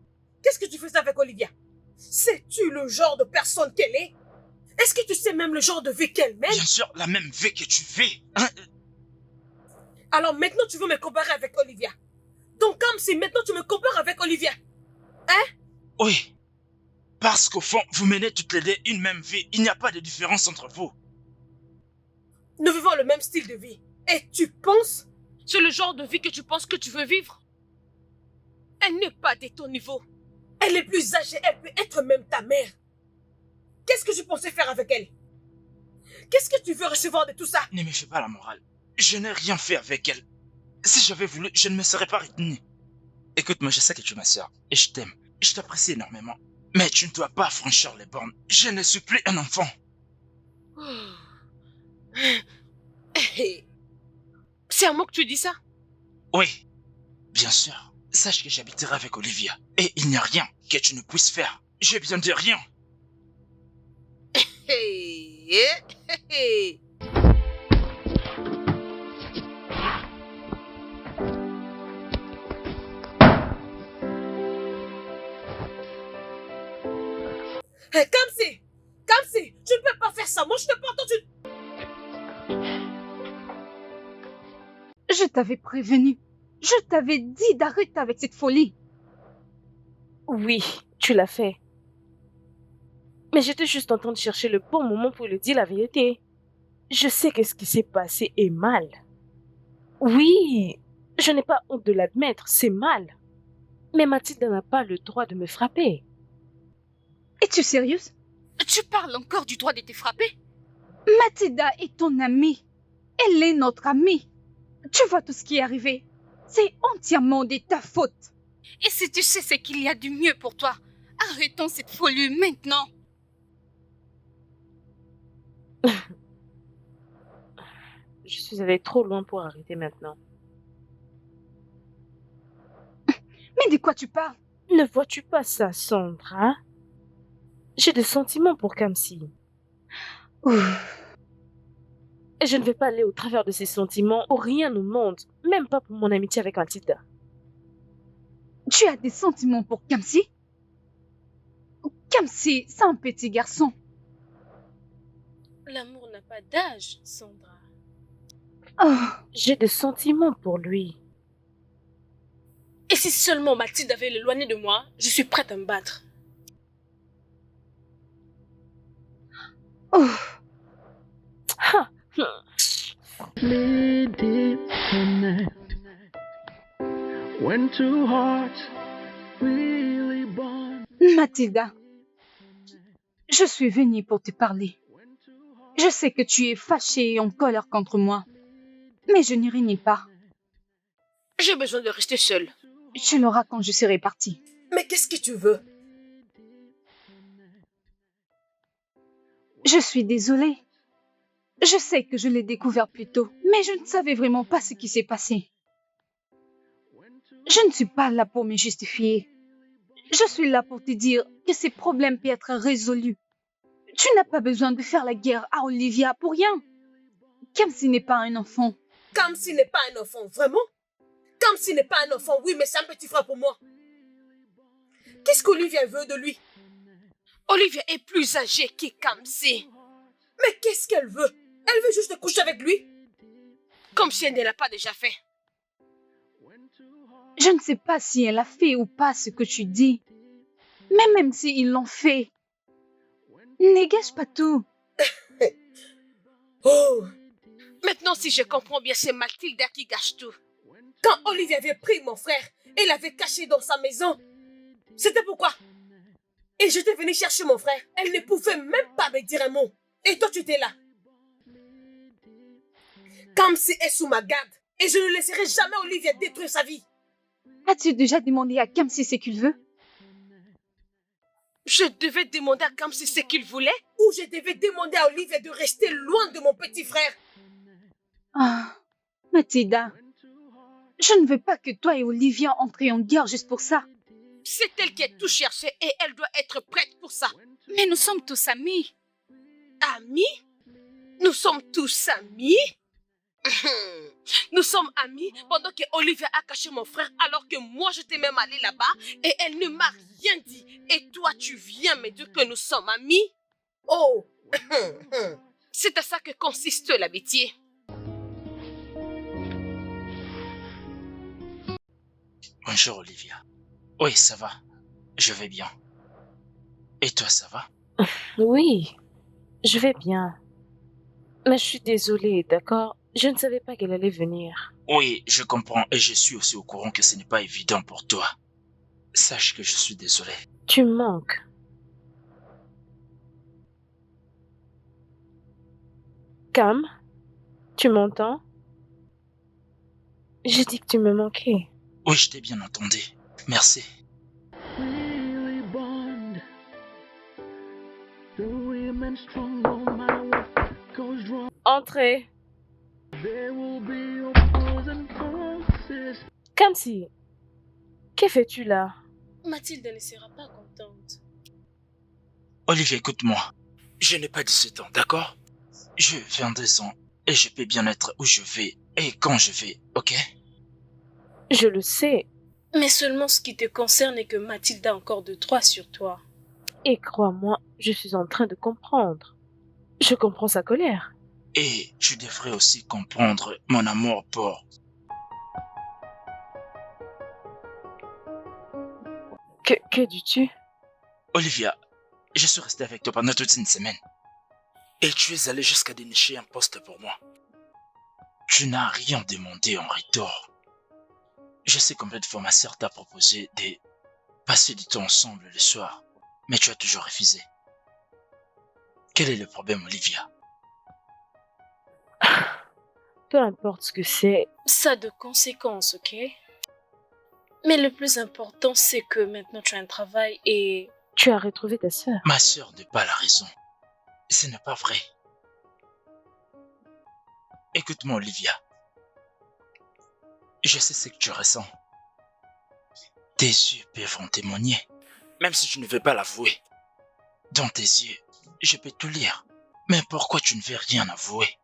Qu'est-ce que tu fais avec Olivia? Sais-tu le genre de personne qu'elle est? Est-ce que tu sais même le genre de vie qu'elle mène? Bien sûr, la même vie que tu vis. Hein? Alors maintenant tu veux me comparer avec Olivia. Donc comme si maintenant tu me compares avec Olivia. Hein? Oui. Parce qu'au fond, vous menez toutes les deux une même vie. Il n'y a pas de différence entre vous. Nous vivons le même style de vie. Et tu penses? C'est le genre de vie que tu penses que tu veux vivre? Elle n'est pas de ton niveau. Elle est plus âgée, elle peut être même ta mère. Qu'est-ce que tu pensais faire avec elle? Qu'est-ce que tu veux recevoir de tout ça? Ne me fais pas la morale. Je n'ai rien fait avec elle. Si j'avais voulu, je ne me serais pas retenu. Écoute-moi, je sais que tu es ma soeur. Et je t'aime. Je t'apprécie énormément. Mais tu ne dois pas franchir les bornes. Je ne suis plus un enfant. C'est à moi que tu dis ça? Oui, bien sûr. Sache que j'habiterai avec Olivia. Et il n'y a rien que tu ne puisses faire. J'ai besoin de rien. Hey. Kamsi, tu ne peux pas faire ça. Moi, je te pas entendu. Je t'avais prévenu. Je t'avais dit d'arrêter avec cette folie. Oui, tu l'as fait. Mais j'étais juste en train de chercher le bon moment pour lui dire la vérité. Je sais que ce qui s'est passé est mal. Oui, je n'ai pas honte de l'admettre, c'est mal. Mais Mathilde n'a pas le droit de me frapper. Es-tu sérieuse? Tu parles encore du droit de te frapper? Mathilda est ton amie. Elle est notre amie. Tu vois tout ce qui est arrivé. C'est entièrement de ta faute. Et si tu sais ce qu'il y a du mieux pour toi, arrêtons cette folie maintenant. Je suis allée trop loin pour arrêter maintenant. Mais de quoi tu parles? Ne vois-tu pas ça, Sandra? J'ai des sentiments pour Kamsi. Et je ne vais pas aller au travers de ces sentiments pour rien au monde, même pas pour mon amitié avec Mathilda. Tu as des sentiments pour Kamsi? Kamsi, c'est un petit garçon. L'amour n'a pas d'âge, Sandra. J'ai des sentiments pour lui. Et si seulement Mathilde avait l'éloigné de moi, je suis prête à me battre. Ha! When two hearts really bond. Mathilda, je suis venue pour te parler. Je sais que tu es fâchée et en colère contre moi, mais je n'y renie pas. J'ai besoin de rester seule. Tu l'auras quand je serai partie. Mais qu'est-ce que tu veux? Je suis désolée. Je sais que je l'ai découvert plus tôt, mais je ne savais vraiment pas ce qui s'est passé. Je ne suis pas là pour me justifier. Je suis là pour te dire que ces problèmes peuvent être résolus. Tu n'as pas besoin de faire la guerre à Olivia pour rien. Kamsi n'est pas un enfant. Kamsi n'est pas un enfant, vraiment? Kamsi n'est pas un enfant, oui, mais c'est un petit frère pour moi. Qu'est-ce qu'Olivia veut de lui? Olivia est plus âgée que Kamsi. Mais qu'est-ce qu'elle veut? Elle veut juste coucher avec lui? Comme si elle ne l'a pas déjà fait. Je ne sais pas si elle a fait ou pas ce que tu dis. Mais même s'ils l'ont fait, négage pas tout. Oh! Maintenant, si je comprends bien, c'est Mathilda qui gâche tout. Quand Olivia avait pris mon frère et l'avait caché dans sa maison, c'était pourquoi? Et j'étais venue chercher mon frère. Elle ne pouvait même pas me dire un mot. Et toi, tu étais là. Kamsi est sous ma garde. Et je ne laisserai jamais Olivia détruire sa vie. As-tu déjà demandé à Kamsi ce qu'il veut? Je devais demander à Kamsi ce qu'il voulait ou je devais demander à Olivia de rester loin de mon petit frère? Ah, Mathilda, je ne veux pas que toi et Olivia entrez en guerre juste pour ça. C'est elle qui a tout cherché et elle doit être prête pour ça. Mais nous sommes tous amis. Amis? Nous sommes tous amis? Nous sommes amis pendant que Olivia a caché mon frère alors que moi j'étais même allée là-bas et elle ne m'a rien dit. Et toi tu viens me dire que nous sommes amis? Oh! C'est à ça que consiste l'amitié. Bonjour Olivia. Oui, ça va. Je vais bien. Et toi, ça va? Oui, je vais bien. Mais je suis désolée, d'accord? Je ne savais pas qu'elle allait venir. Oui, je comprends et je suis aussi au courant que ce n'est pas évident pour toi. Sache que je suis désolé. Tu me manques. Cam, tu m'entends? J'ai dit que tu me manquais. Oui, je t'ai bien entendu. Merci. Really bond. The women strong no matter what goes wrong. Entrez. There will be opposing forces. Kamsi, que fais-tu là? Mathilde ne sera pas contente. Olivia, écoute-moi. Je n'ai pas 17 ans, d'accord? Je vais 22 ans et je peux bien être où je vais et quand je vais, ok? Je le sais. Mais seulement ce qui te concerne est que Mathilde a encore de droits sur toi. Et crois-moi, je suis en train de comprendre. Je comprends sa colère. Et tu devrais aussi comprendre mon amour pour... Que dis-tu? Olivia, je suis resté avec toi pendant toute une semaine. Et tu es allé jusqu'à dénicher un poste pour moi. Tu n'as rien demandé en retour. Je sais combien de fois ma sœur t'a proposé de passer du temps ensemble le soir, mais tu as toujours refusé. Quel est le problème, Olivia? Peu importe ce que c'est. Ça a de conséquences, ok? Mais le plus important, c'est que maintenant tu as un travail et... Tu as retrouvé ta sœur. Ma sœur n'a pas la raison. Ce n'est pas vrai. Écoute-moi, Olivia. Je sais ce que tu ressens. Tes yeux peuvent en témoigner, même si tu ne veux pas l'avouer. Dans tes yeux, je peux tout lire. Mais pourquoi tu ne veux rien avouer?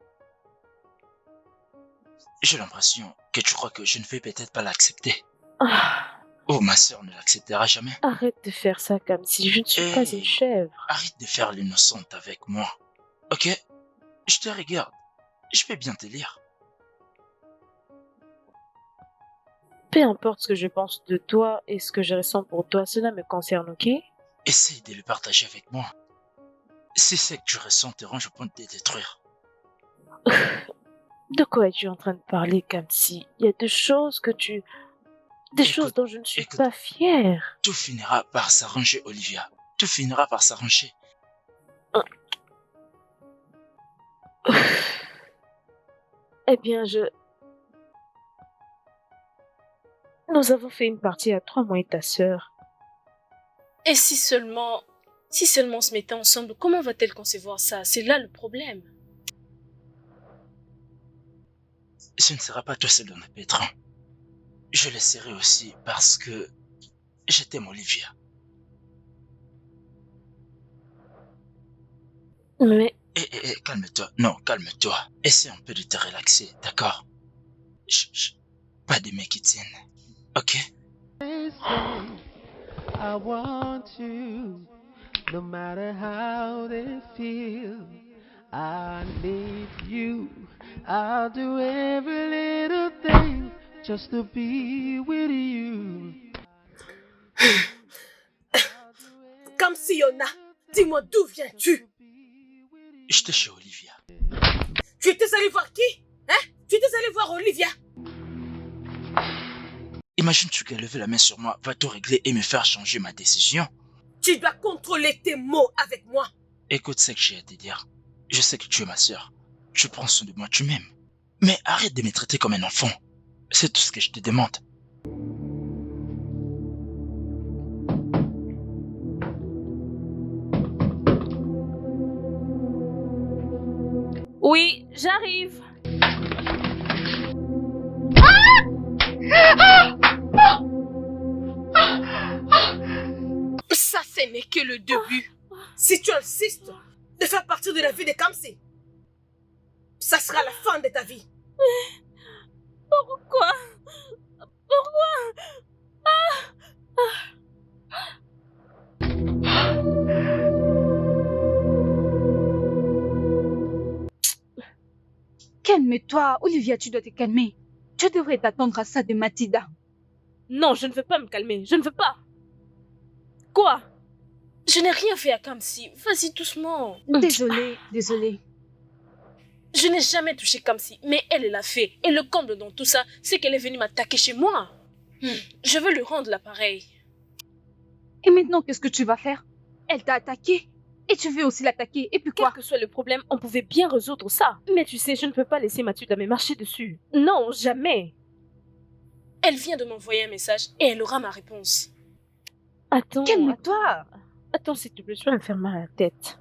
J'ai l'impression que tu crois que je ne vais peut-être pas l'accepter. Oh, ma sœur ne l'acceptera jamais. Arrête de faire ça comme si je ne suis pas une chèvre. Arrête de faire l'innocente avec moi. Ok? Je te regarde. Je peux bien te lire. Peu importe ce que je pense de toi et ce que je ressens pour toi, cela me concerne, ok? Essaye de le partager avec moi. Si c'est que tu ressens te range au point de te détruire. De quoi es-tu en train de parler comme si il y a des choses que tu... Des choses dont je ne suis pas fière. Tout finira par s'arranger, Olivia. Tout finira par s'arranger. Eh bien, Nous avons fait une partie à 3, moi et ta sœur. Et si seulement on se mettait ensemble, comment va-t-elle concevoir ça? C'est là le problème. Ce ne sera pas toi seul dans le pétrin. Je le serai aussi parce que je t'aime, Olivia. Mais... Calme-toi. Non, calme-toi. Essaie un peu de te relaxer, d'accord? Chut, pas de mecs qui tiennent. Ok? I want you, no matter how they feel. I need you. I'll do every little thing just to be with you. Comme si Yona, dis-moi d'où viens-tu? J'étais chez Olivia. Tu étais allé voir qui? Hein? Tu étais allé voir Olivia? Imagine tu qu'elle lever la main sur moi, va tout régler et me faire changer ma décision. Tu dois contrôler tes mots avec moi. Écoute ce que j'ai à te dire. Je sais que tu es ma sœur. Tu prends soin de moi, tu m'aimes. Mais arrête de me traiter comme un enfant. C'est tout ce que je te demande. Oui, j'arrive. Ça, ce n'est que le début. Si tu insistes de faire partie de la vie de Kamsi, ça sera la fin de ta vie. Pourquoi? Calme-toi, Olivia, tu dois te calmer. Tu devrais t'attendre à ça de Mathilda. Non, je ne veux pas me calmer. Je ne veux pas. Quoi? Je n'ai rien fait à Kamsi. Vas-y doucement. Désolée. Je n'ai jamais touché Kamsi, mais elle l'a fait. Et le comble dans tout ça, c'est qu'elle est venue m'attaquer chez moi. Je veux lui rendre l'appareil. Et maintenant, qu'est-ce que tu vas faire? Elle t'a attaqué. Et tu veux aussi l'attaquer. Et puis quoi? Quel que soit le problème, on pouvait bien résoudre ça. Mais tu sais, je ne peux pas laisser Mathilde me marcher dessus. Non, jamais. Elle vient de m'envoyer un message et elle aura ma réponse. Attends. Calme-toi. Attends, s'il te plaît, je vais me faire mal à la tête.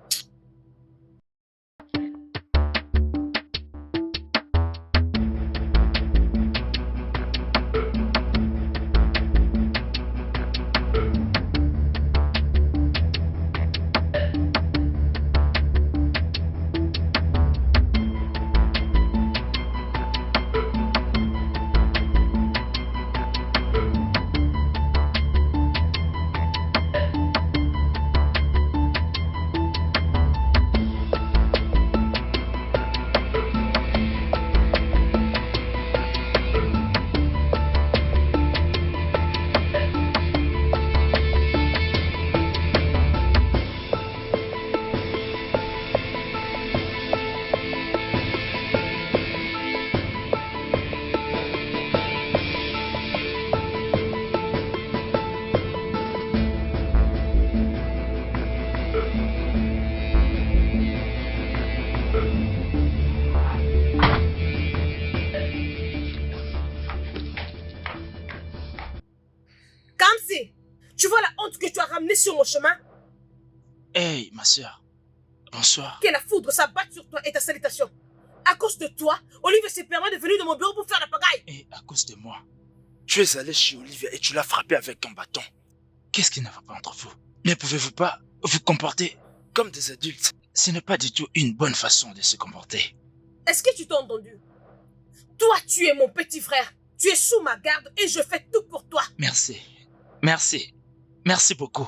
t'arrêter sur mon chemin? Hey, ma soeur. Bonsoir. Que la foudre s'abatte sur toi et ta salutation. À cause de toi, Olivier s'est permis de venir dans mon bureau pour faire la pagaille. Et à cause de moi, tu es allé chez Olivia et tu l'as frappé avec ton bâton. Qu'est-ce qui ne va pas entre vous? Ne pouvez-vous pas vous comporter comme des adultes? Ce n'est pas du tout une bonne façon de se comporter. Est-ce que tu t'as entendu? Toi, tu es mon petit frère. Tu es sous ma garde et je fais tout pour toi. Merci. Merci. Merci beaucoup.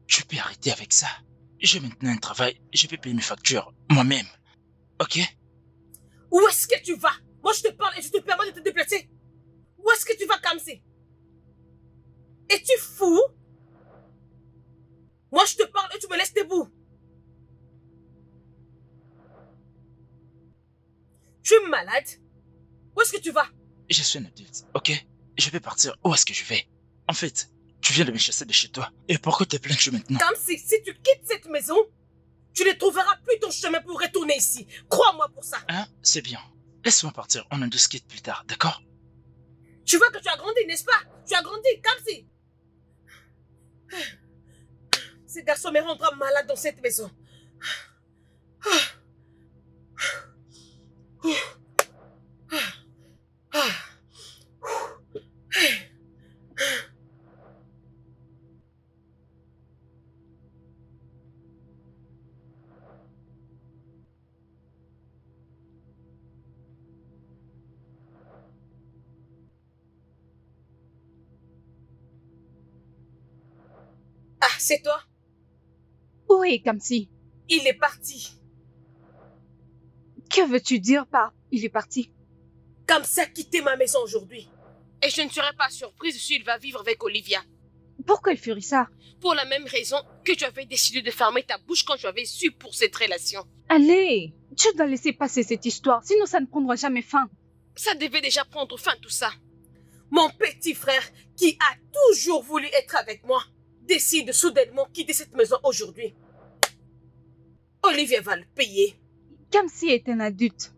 Tu peux arrêter avec ça. J'ai maintenant un travail, je peux payer mes factures moi-même. Ok? Où est-ce que tu vas? Moi, je te parle et je te permets de te déplacer. Où est-ce que tu vas, Kamsi? Es-tu fou? Moi, je te parle et tu me laisses debout. Tu es malade? Où est-ce que tu vas? Je suis un adulte, ok? Je vais partir. Où est-ce que je vais? En fait, tu viens de me chasser de chez toi. Et pourquoi te plains-tu maintenant? Kamsi, si tu quittes cette maison, tu ne trouveras plus ton chemin pour retourner ici. Crois-moi pour ça. Hein? C'est bien. Laisse-moi partir, on en discute plus tard, d'accord? Tu vois que tu as grandi, n'est-ce pas? Tu as grandi, Kamsi. Ce garçon me rendra malade dans cette maison. Ah, c'est toi? Oui, Kamsi. Il est parti. Que veux-tu dire par il est parti? Kamsi a quitté ma maison aujourd'hui. Et je ne serais pas surprise s'il va vivre avec Olivia. Pourquoi il ferait ça? Pour la même raison que tu avais décidé de fermer ta bouche quand tu avais su pour cette relation. Allez, tu dois laisser passer cette histoire, sinon ça ne prendra jamais fin. Ça devait déjà prendre fin tout ça. Mon petit frère, qui a toujours voulu être avec moi, décide soudainement quitter cette maison aujourd'hui. Olivia va le payer. Kamsi est un adulte.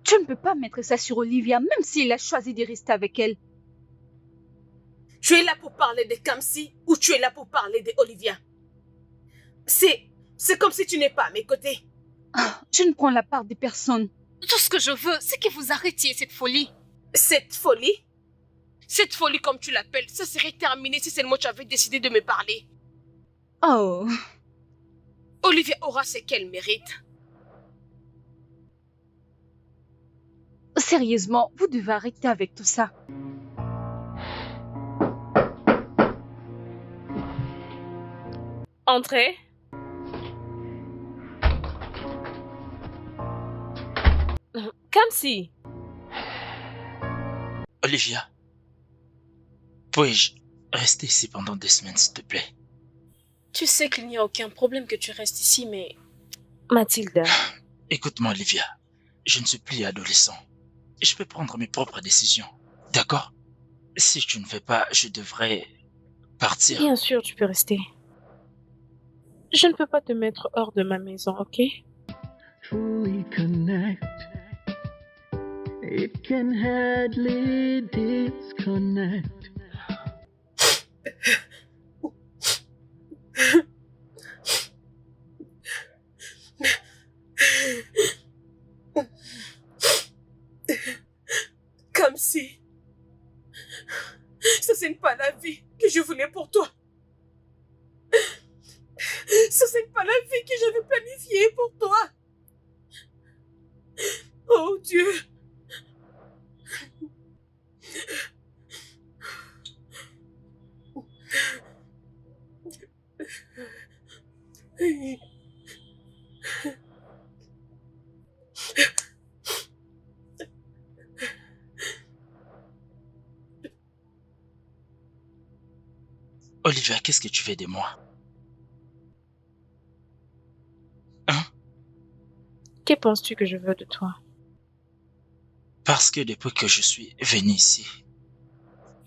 Tu ne peux pas mettre ça sur Olivia, même s'il a choisi de rester avec elle. Tu es là pour parler de Kamsi ou tu es là pour parler de Olivia? C'est comme si tu n'es pas à mes côtés. Je ne prends la part de personne. Tout ce que je veux, c'est que vous arrêtiez cette folie. Cette folie? Cette folie, comme tu l'appelles, ça serait terminé si seulement tu avais décidé de me parler. Oh, Olivia aura ce qu'elle mérite. sérieusement, vous devez arrêter avec tout ça. Entrez. Kamsi. Olivia, puis-je rester ici pendant 2 semaines, s'il te plaît? Tu sais qu'il n'y a aucun problème que tu restes ici, mais... Mathilda. Écoute-moi, Olivia. Je ne suis plus adolescent. Je peux prendre mes propres décisions. D'accord? Si tu ne fais pas, je devrais partir. Bien sûr, tu peux rester. Je ne peux pas te mettre hors de ma maison, ok? Truly connect. It can hardly disconnect. Kamsi. Ça, c'est pas la vie que je voulais pour toi. Ça, c'est pas la vie que j'avais planifiée pour toi. Oh Dieu. Olivia, qu'est-ce que tu fais de moi? Hein? Que penses-tu que je veux de toi? Parce que depuis que je suis venu ici,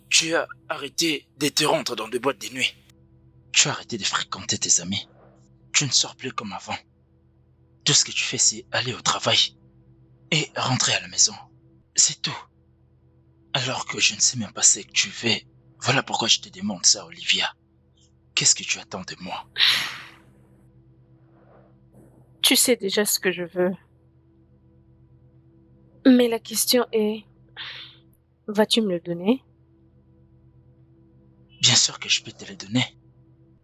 tu as arrêté de te rendre dans des boîtes de nuit. Tu as arrêté de fréquenter tes amis. Tu ne sors plus comme avant. Tout ce que tu fais, c'est aller au travail et rentrer à la maison. C'est tout. Alors que je ne sais même pas ce que tu fais. Voilà pourquoi je te demande ça, Olivia. Qu'est-ce que tu attends de moi? Tu sais déjà ce que je veux. Mais la question est, vas-tu me le donner? Bien sûr que je peux te le donner.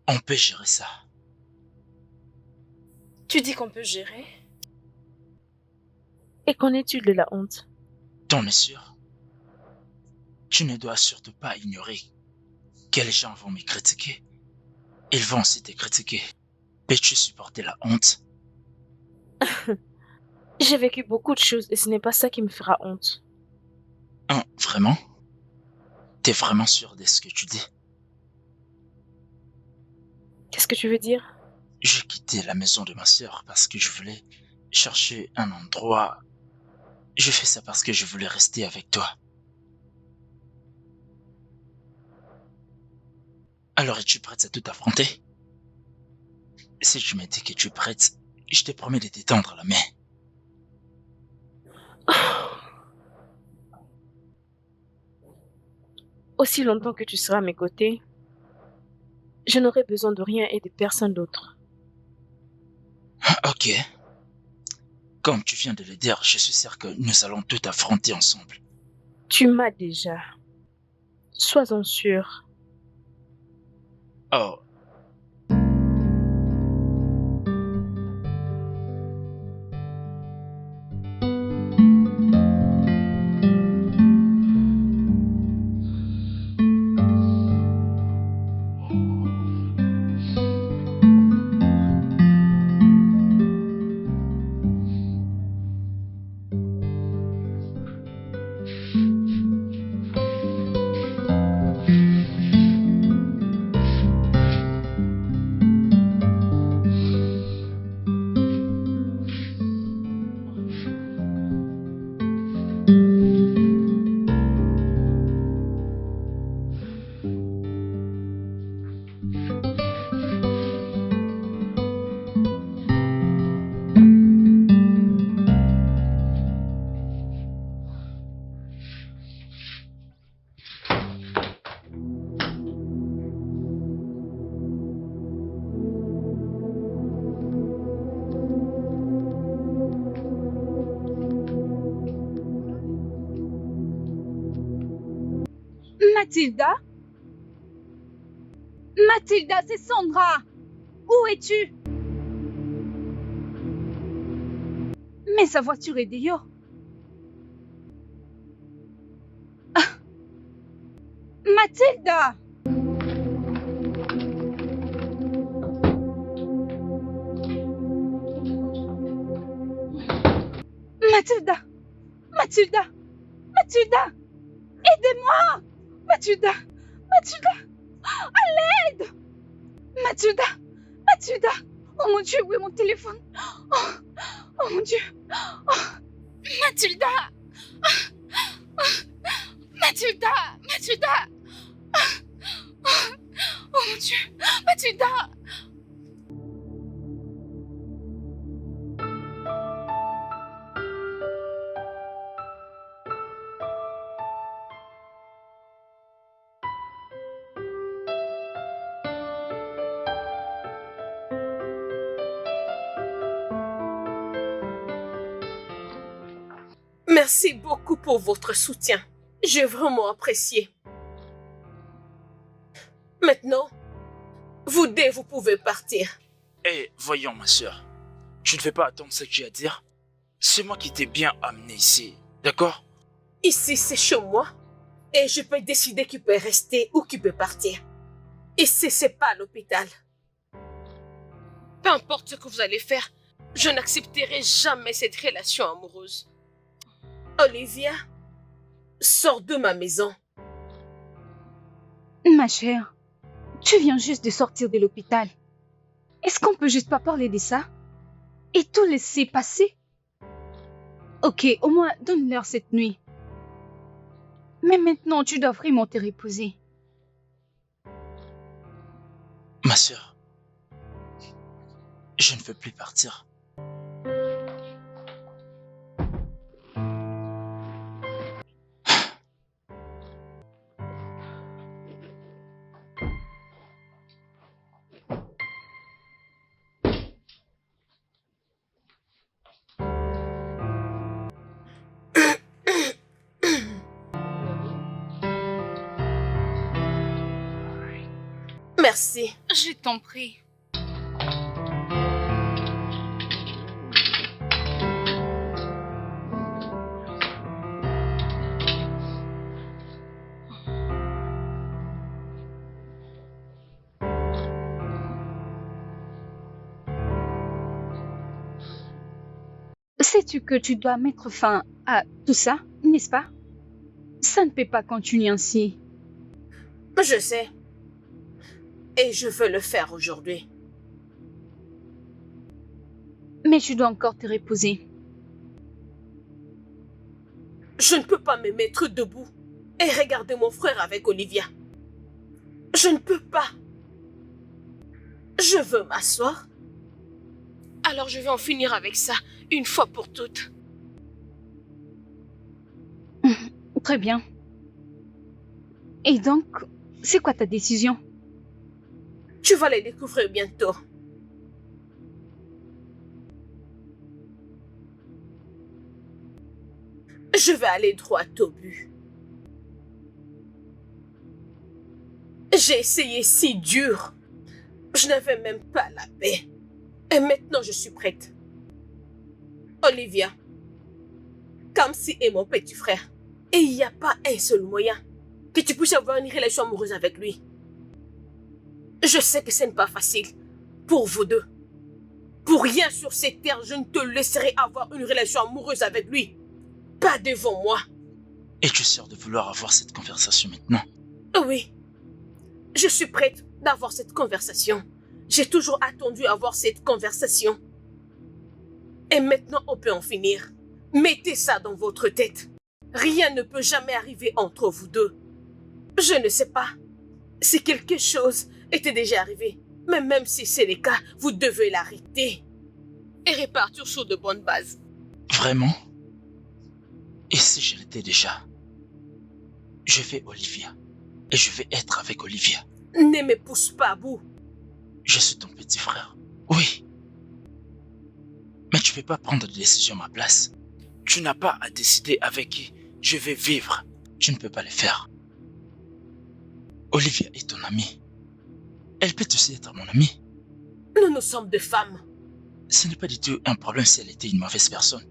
On peut gérer ça. Tu dis qu'on peut gérer? Et qu'en est-il de la honte? T'en es sûr? Tu ne dois surtout pas ignorer que les gens vont me critiquer. Ils vont aussi te critiquer. Peux-tu supporter la honte? J'ai vécu beaucoup de choses et ce n'est pas ça qui me fera honte. Hein, vraiment? T'es vraiment sûr de ce que tu dis? Qu'est-ce que tu veux dire? J'ai quitté la maison de ma sœur parce que je voulais chercher un endroit. Je fais ça parce que je voulais rester avec toi. Alors es-tu prête à tout affronter? Si tu me dis que tu es prête, je te promets de t'étendre la main. Aussi longtemps que tu seras à mes côtés, je n'aurai besoin de rien et de personne d'autre. Ok. Comme tu viens de le dire, je suis sûr que nous allons tout affronter ensemble. Tu m'as déjà. Sois-en sûr. Oh. Mathilda? Mathilda, c'est Sandra. Où es-tu? Mais sa voiture est dehors. Ah. Mathilda! Mathilda! Mathilda! Mathilda! Aidez-moi! Mathilda! Mathilda! À l'aide! Mathilda! Mathilda! Oh mon Dieu, où est mon téléphone? Oh mon Dieu! Oh. Mathilda! Mathilda! Mathilda! Oh mon Dieu! Mathilda! Merci beaucoup pour votre soutien. J'ai vraiment apprécié. Maintenant, vous deux, vous pouvez partir. Eh, voyons ma sœur. Tu ne fais pas attendre ce que j'ai à dire. C'est moi qui t'ai bien amené ici, d'accord? Ici, c'est chez moi. Et je peux décider qui peut rester ou qui peut partir. Ici, c'est pas l'hôpital. Peu importe ce que vous allez faire, je n'accepterai jamais cette relation amoureuse. Olivia, sors de ma maison. Ma chère, tu viens juste de sortir de l'hôpital. Est-ce qu'on peut juste pas parler de ça? Et tout laisser passer? Ok, au moins donne-leur cette nuit. Mais maintenant, tu dois vraiment te reposer. Ma sœur, je ne veux plus partir. Merci. Je t'en prie. Sais-tu que tu dois mettre fin à tout ça, n'est-ce pas? Ça ne peut pas continuer ainsi. Je sais. Et je veux le faire aujourd'hui. Mais tu dois encore te reposer. Je ne peux pas me mettre debout et regarder mon frère avec Olivia. Je ne peux pas. Je veux m'asseoir. Alors je vais en finir avec ça, une fois pour toutes. Très bien. Et donc, c'est quoi ta décision? Tu vas les découvrir bientôt. Je vais aller droit au but. J'ai essayé si dur. Je n'avais même pas la paix. Et maintenant, je suis prête. Olivia, Kamsi est mon petit frère. Et il n'y a pas un seul moyen que tu puisses avoir une relation amoureuse avec lui. Je sais que ce n'est pas facile pour vous deux. Pour rien sur cette terre, je ne te laisserai avoir une relation amoureuse avec lui. Pas devant moi. Es-tu sûr de vouloir avoir cette conversation maintenant? Oui. Je suis prête d'avoir cette conversation. J'ai toujours attendu avoir cette conversation. Et maintenant, on peut en finir. Mettez ça dans votre tête. Rien ne peut jamais arriver entre vous deux. Je ne sais pas si quelque chose était déjà arrivé. Mais même si c'est le cas, vous devez l'arrêter. Et repartir sur de bonnes bases. Vraiment? Et si je l'étais déjà? Je vais Olivia. Et je vais être avec Olivia. Ne me pousse pas à bout. Je suis ton petit frère. Oui. Mais tu ne peux pas prendre de décision à ma place. Tu n'as pas à décider avec qui je vais vivre. Tu ne peux pas le faire. Olivia est ton amie. Elle peut aussi être mon amie. Nous sommes deux femmes. Ce n'est pas du tout un problème si elle était une mauvaise personne.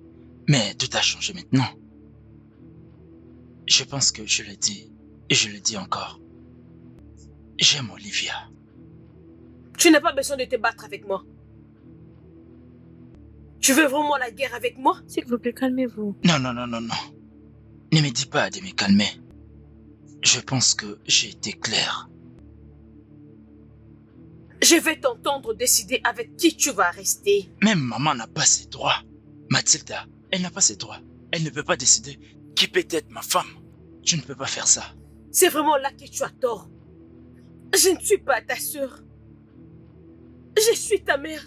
Mais tout a changé maintenant. Je pense que je l'ai dit, et je le dis encore. J'aime Olivia. Tu n'as pas besoin de te battre avec moi. Tu veux vraiment la guerre avec moi? S'il vous plaît, calmez-vous. Non. Ne me dis pas de me calmer. Je pense que j'ai été clair. Je vais t'entendre décider avec qui tu vas rester. Même maman n'a pas ses droits. Mathilda, elle n'a pas ses droits. Elle ne peut pas décider qui peut être ma femme. Tu ne peux pas faire ça. C'est vraiment là que tu as tort. Je ne suis pas ta sœur. Je suis ta mère.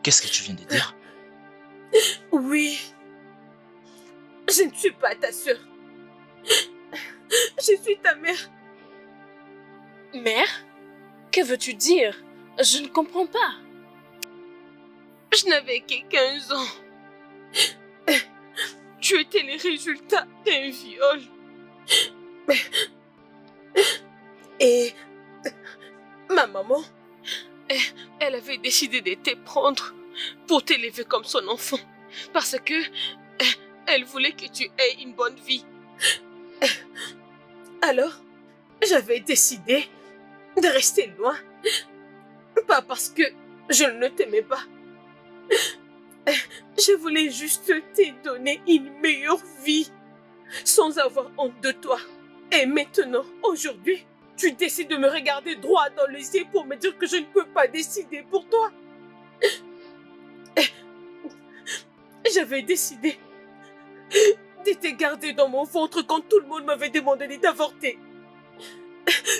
Qu'est-ce que tu viens de dire? Oui. Je ne suis pas ta sœur. Je suis ta mère. Mère? Que veux-tu dire? Je ne comprends pas. Je n'avais que 15 ans. Tu étais le résultat d'un viol. Et ma maman, elle avait décidé de te prendre pour t'élever comme son enfant. Parce que elle voulait que tu aies une bonne vie. Alors, j'avais décidé de rester loin. Pas parce que je ne t'aimais pas. Je voulais juste te donner une meilleure vie sans avoir honte de toi. Et maintenant, aujourd'hui, tu décides de me regarder droit dans les yeux pour me dire que je ne peux pas décider pour toi. J'avais décidé de te garder dans mon ventre quand tout le monde m'avait demandé de t'avorter.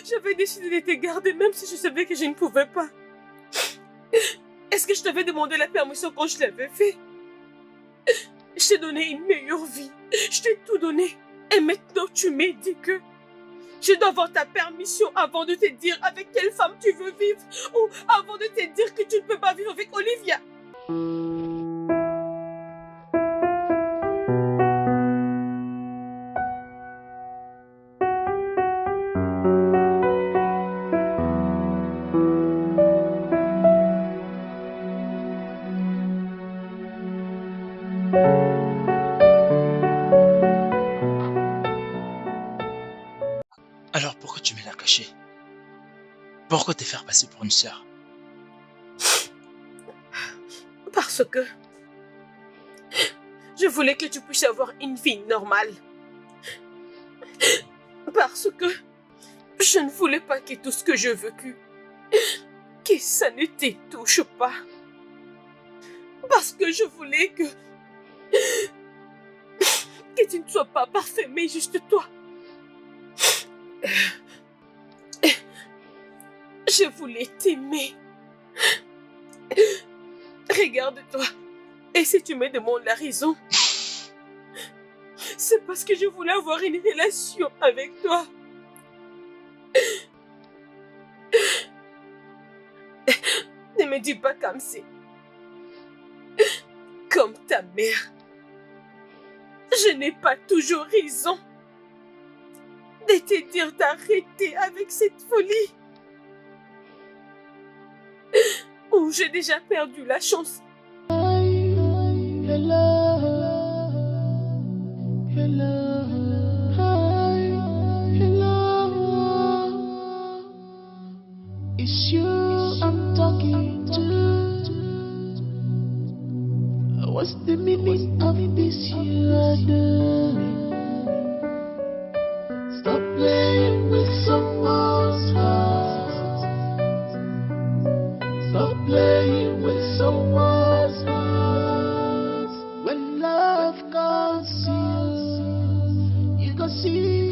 J'avais décidé de te garder même si je savais que je ne pouvais pas. Est-ce que je t'avais demandé la permission quand je l'avais fait? Je t'ai donné une meilleure vie. Je t'ai tout donné. Et maintenant, tu me dis que Je dois avoir ta permission avant de te dire avec quelle femme tu veux vivre ou avant de te dire que tu ne peux pas vivre avec Olivia. Alors pourquoi tu me l'as caché? Pourquoi te faire passer pour une sœur? Parce que je voulais que tu puisses avoir une vie normale. Parce que je ne voulais pas que tout ce que j'ai vécu, que ça ne te touche pas. Parce que je voulais que tu ne sois pas parfait, mais juste toi. Je voulais t'aimer. Regarde-toi. Et si tu me demandes la raison, c'est parce que je voulais avoir une relation avec toi. Ne me dis pas comme c'est. Comme ta mère. Je n'ai pas toujours raison de te dire d'arrêter avec cette folie. Ou j'ai déjà perdu la chance. It's you I'm talking to. What's the meaning of this you are doing? Stop playing with someone's heart. Stop playing with someone's heart. When love comes to you, you can see.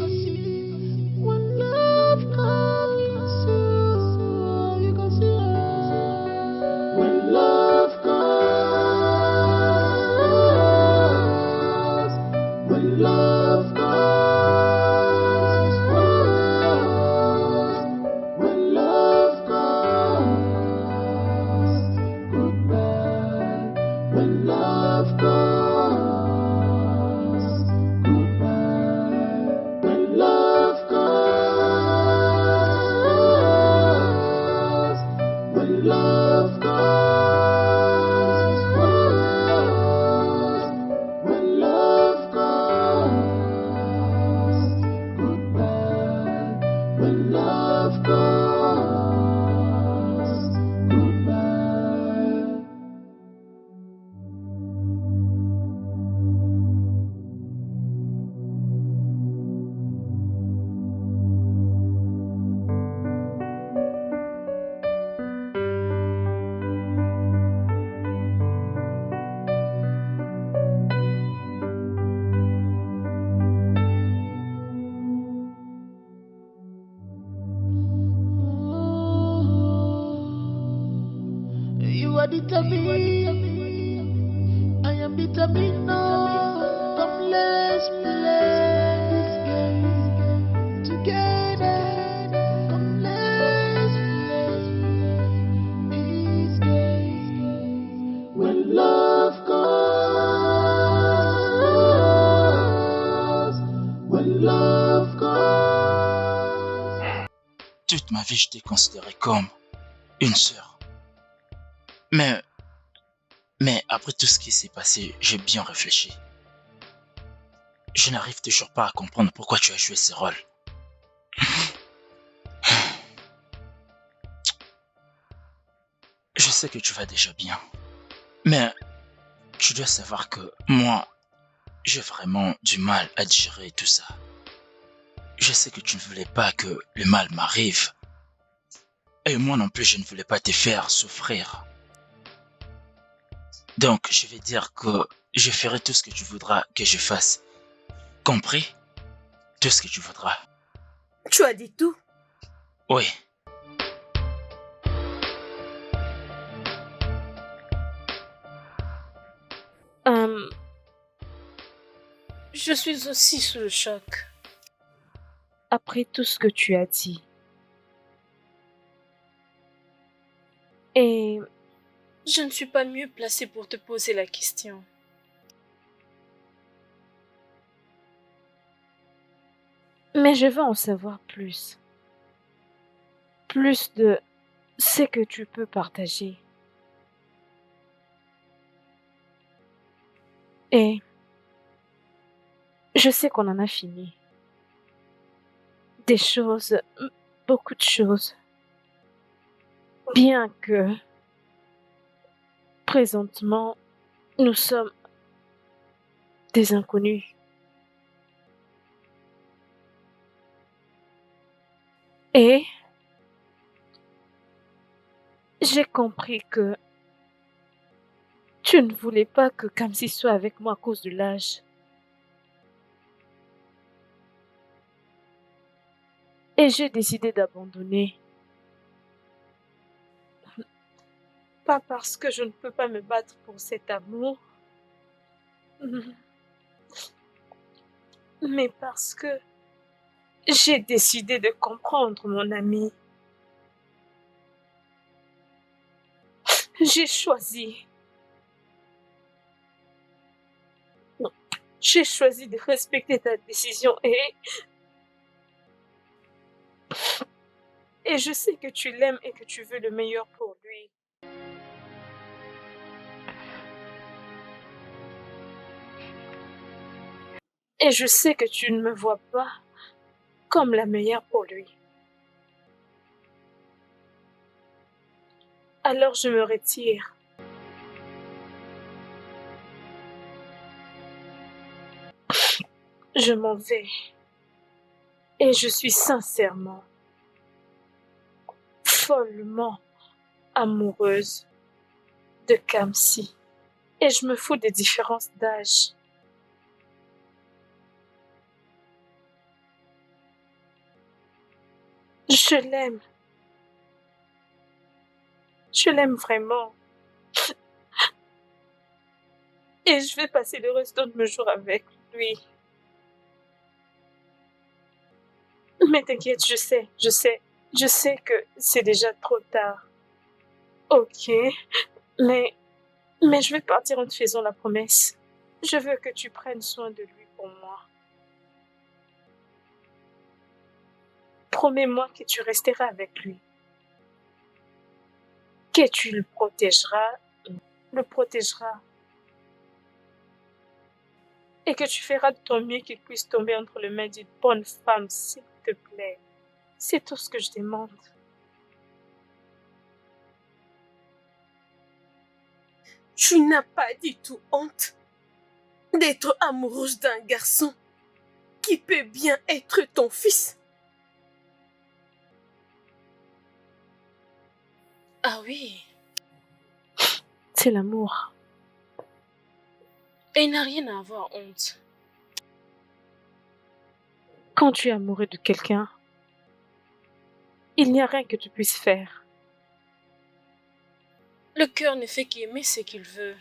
When love comes to you, you can see. When love comes, when love comes, when love comes, goodbye. When love comes, goodbye. When love comes, when love comes, when love comes, goodbye. When love comes, goodbye. You are determined, I am determined now. Come let's play this game together. Come let's play this game. When love comes, when love comes. Toute ma vie, je t'ai considéré comme une sœur. Mais après tout ce qui s'est passé, j'ai bien réfléchi. Je n'arrive toujours pas à comprendre pourquoi tu as joué ce rôle. Je sais que tu vas déjà bien. Mais tu dois savoir que moi, j'ai vraiment du mal à digérer tout ça. Je sais que tu ne voulais pas que le mal m'arrive. Et moi non plus, je ne voulais pas te faire souffrir. Donc, je vais dire que je ferai tout ce que tu voudras que je fasse. Compris? Tout ce que tu voudras. Tu as dit tout? Oui. Je suis aussi sous le choc. après tout ce que tu as dit. Et Je ne suis pas mieux placée pour te poser la question. mais je veux en savoir plus. Plus de ce que tu peux partager. Et je sais qu'on en a fini. Des choses, beaucoup de choses. Bien que présentement, nous sommes des inconnus. Et j'ai compris que tu ne voulais pas que Kamsi soit avec moi à cause de l'âge. Et j'ai décidé d'abandonner. Pas parce que je ne peux pas me battre pour cet amour, mais parce que j'ai décidé de comprendre mon ami. J'ai choisi. J'ai choisi de respecter ta décision et je sais que tu l'aimes et que tu veux le meilleur pour lui. Et je sais que tu ne me vois pas comme la meilleure pour lui. Alors je me retire. Je m'en vais. Et je suis sincèrement, follement amoureuse de Kamsi. Et je me fous des différences d'âge. Je l'aime. Je l'aime vraiment. Et je vais passer le restant de mes jours avec lui. Mais t'inquiète, je sais que c'est déjà trop tard. Ok, mais je vais partir en te faisant la promesse. Je veux que tu prennes soin de lui pour moi. Promets-moi que tu resteras avec lui. Que tu le protégeras. Et que tu feras de ton mieux qu'il puisse tomber entre les mains d'une bonne femme, s'il te plaît. C'est tout ce que je demande. Tu n'as pas du tout honte d'être amoureuse d'un garçon qui peut bien être ton fils. Ah oui, C'est l'amour. et il n'a rien à avoir honte. Quand tu es amoureux de quelqu'un, il n'y a rien que tu puisses faire. Le cœur ne fait qu'aimer ce qu'il veut.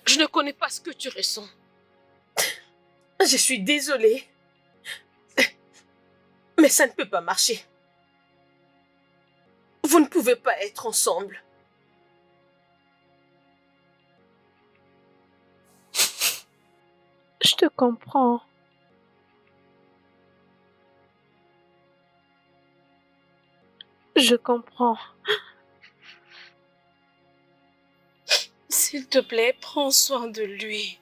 Je ne connais pas ce que tu ressens. Je suis désolée. Mais ça ne peut pas marcher. Vous ne pouvez pas être ensemble. Je te comprends. Je comprends. S'il te plaît, prends soin de lui.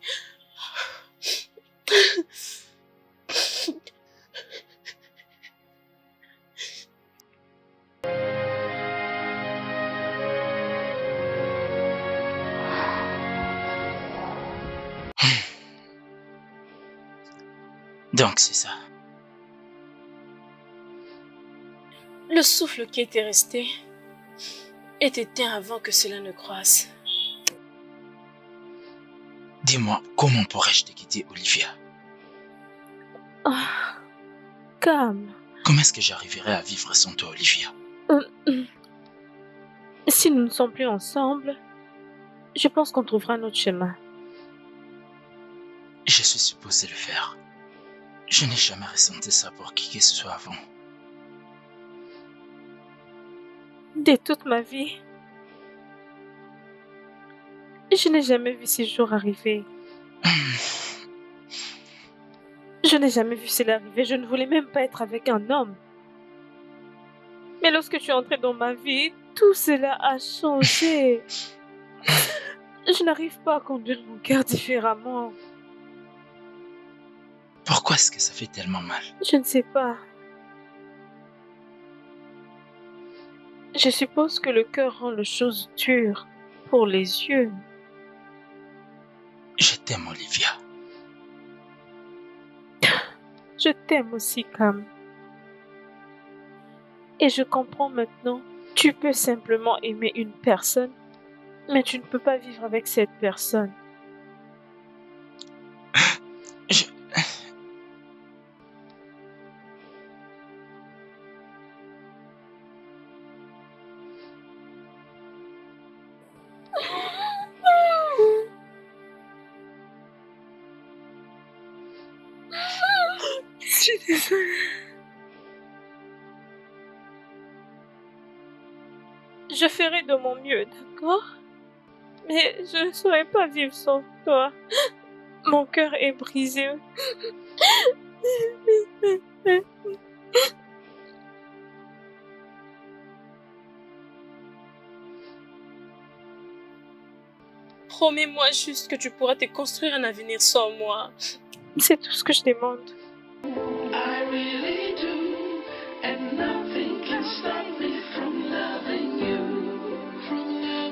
Donc c'est ça. Le souffle qui était resté est éteint avant que cela ne croisse. Dis-moi, comment pourrais-je te quitter, Olivia? Ah, calme. Comment est-ce que j'arriverai à vivre sans toi, Olivia? Si nous ne sommes plus ensemble, je pense qu'on trouvera notre chemin. je suis supposé le faire. Je n'ai jamais ressenti ça pour qui que ce soit avant. De toute ma vie, je n'ai jamais vu ces jours arriver. Je n'ai jamais vu cela arriver. Je ne voulais même pas être avec un homme. Mais lorsque tu es entré dans ma vie, tout cela a changé. Je n'arrive pas à conduire mon cœur différemment. Pourquoi est-ce que ça fait tellement mal? Je ne sais pas. Je suppose que le cœur rend les choses dures pour les yeux. Je t'aime, Olivia. Je t'aime aussi, Cam. Et je comprends maintenant. Tu peux simplement aimer une personne, mais tu ne peux pas vivre avec cette personne. Je... Je suis désolée. Je ferai de mon mieux, d'accord? Mais je ne saurais pas vivre sans toi. Mon cœur est brisé. Promets-moi juste que tu pourras te construire un avenir sans moi. C'est tout ce que je demande. I really do, and nothing can stop me from loving you.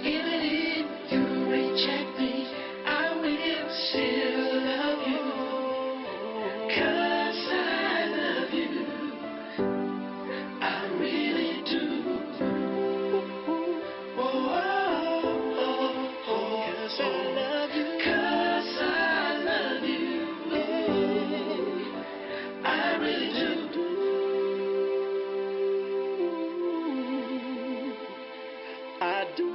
Even if you reject me, I will still love you. 'Cause I love you. I really do. Oh, oh, oh, oh. 'Cause I love you. 'Cause I love you. I really do. I do.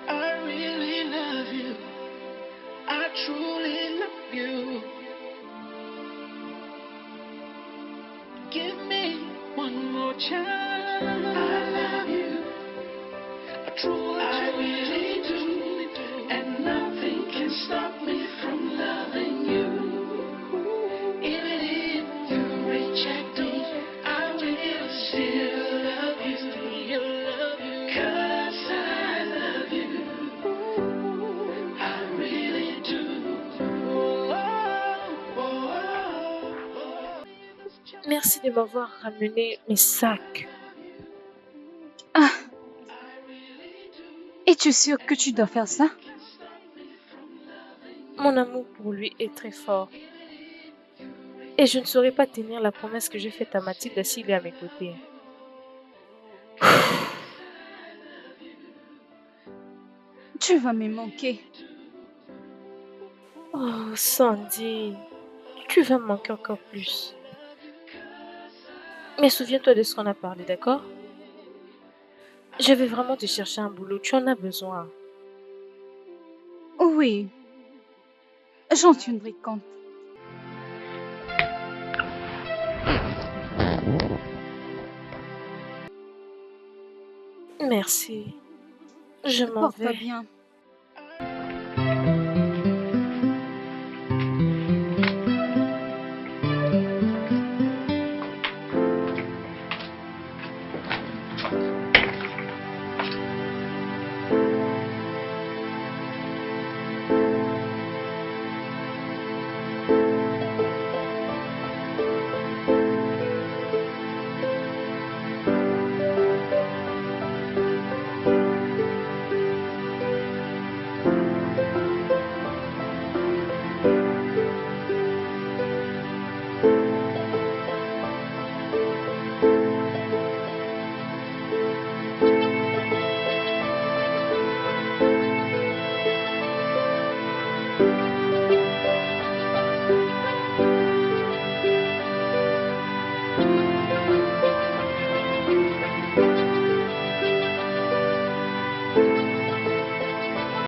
I really love you. I truly love you. Give me one more chance. I love you. I really do. And nothing can stop me from loving you. Even if you reject me, I will still love you. 'Cause I love you. I really do. Merci de m'avoir ramené mes sacs. Ah. Es-tu sûr que tu dois faire ça? Mon amour pour lui est très fort. Et je ne saurais pas tenir la promesse que j'ai faite à Mathilde s'il est à mes côtés. Tu vas me manquer. Oh, Sandy, tu vas me manquer encore plus. Mais souviens-toi de ce qu'on a parlé, d'accord? Je vais vraiment te chercher un boulot, tu en as besoin. Oui, j'en tiendrai compte. Merci. Je m'en Porte-toi vais. bien.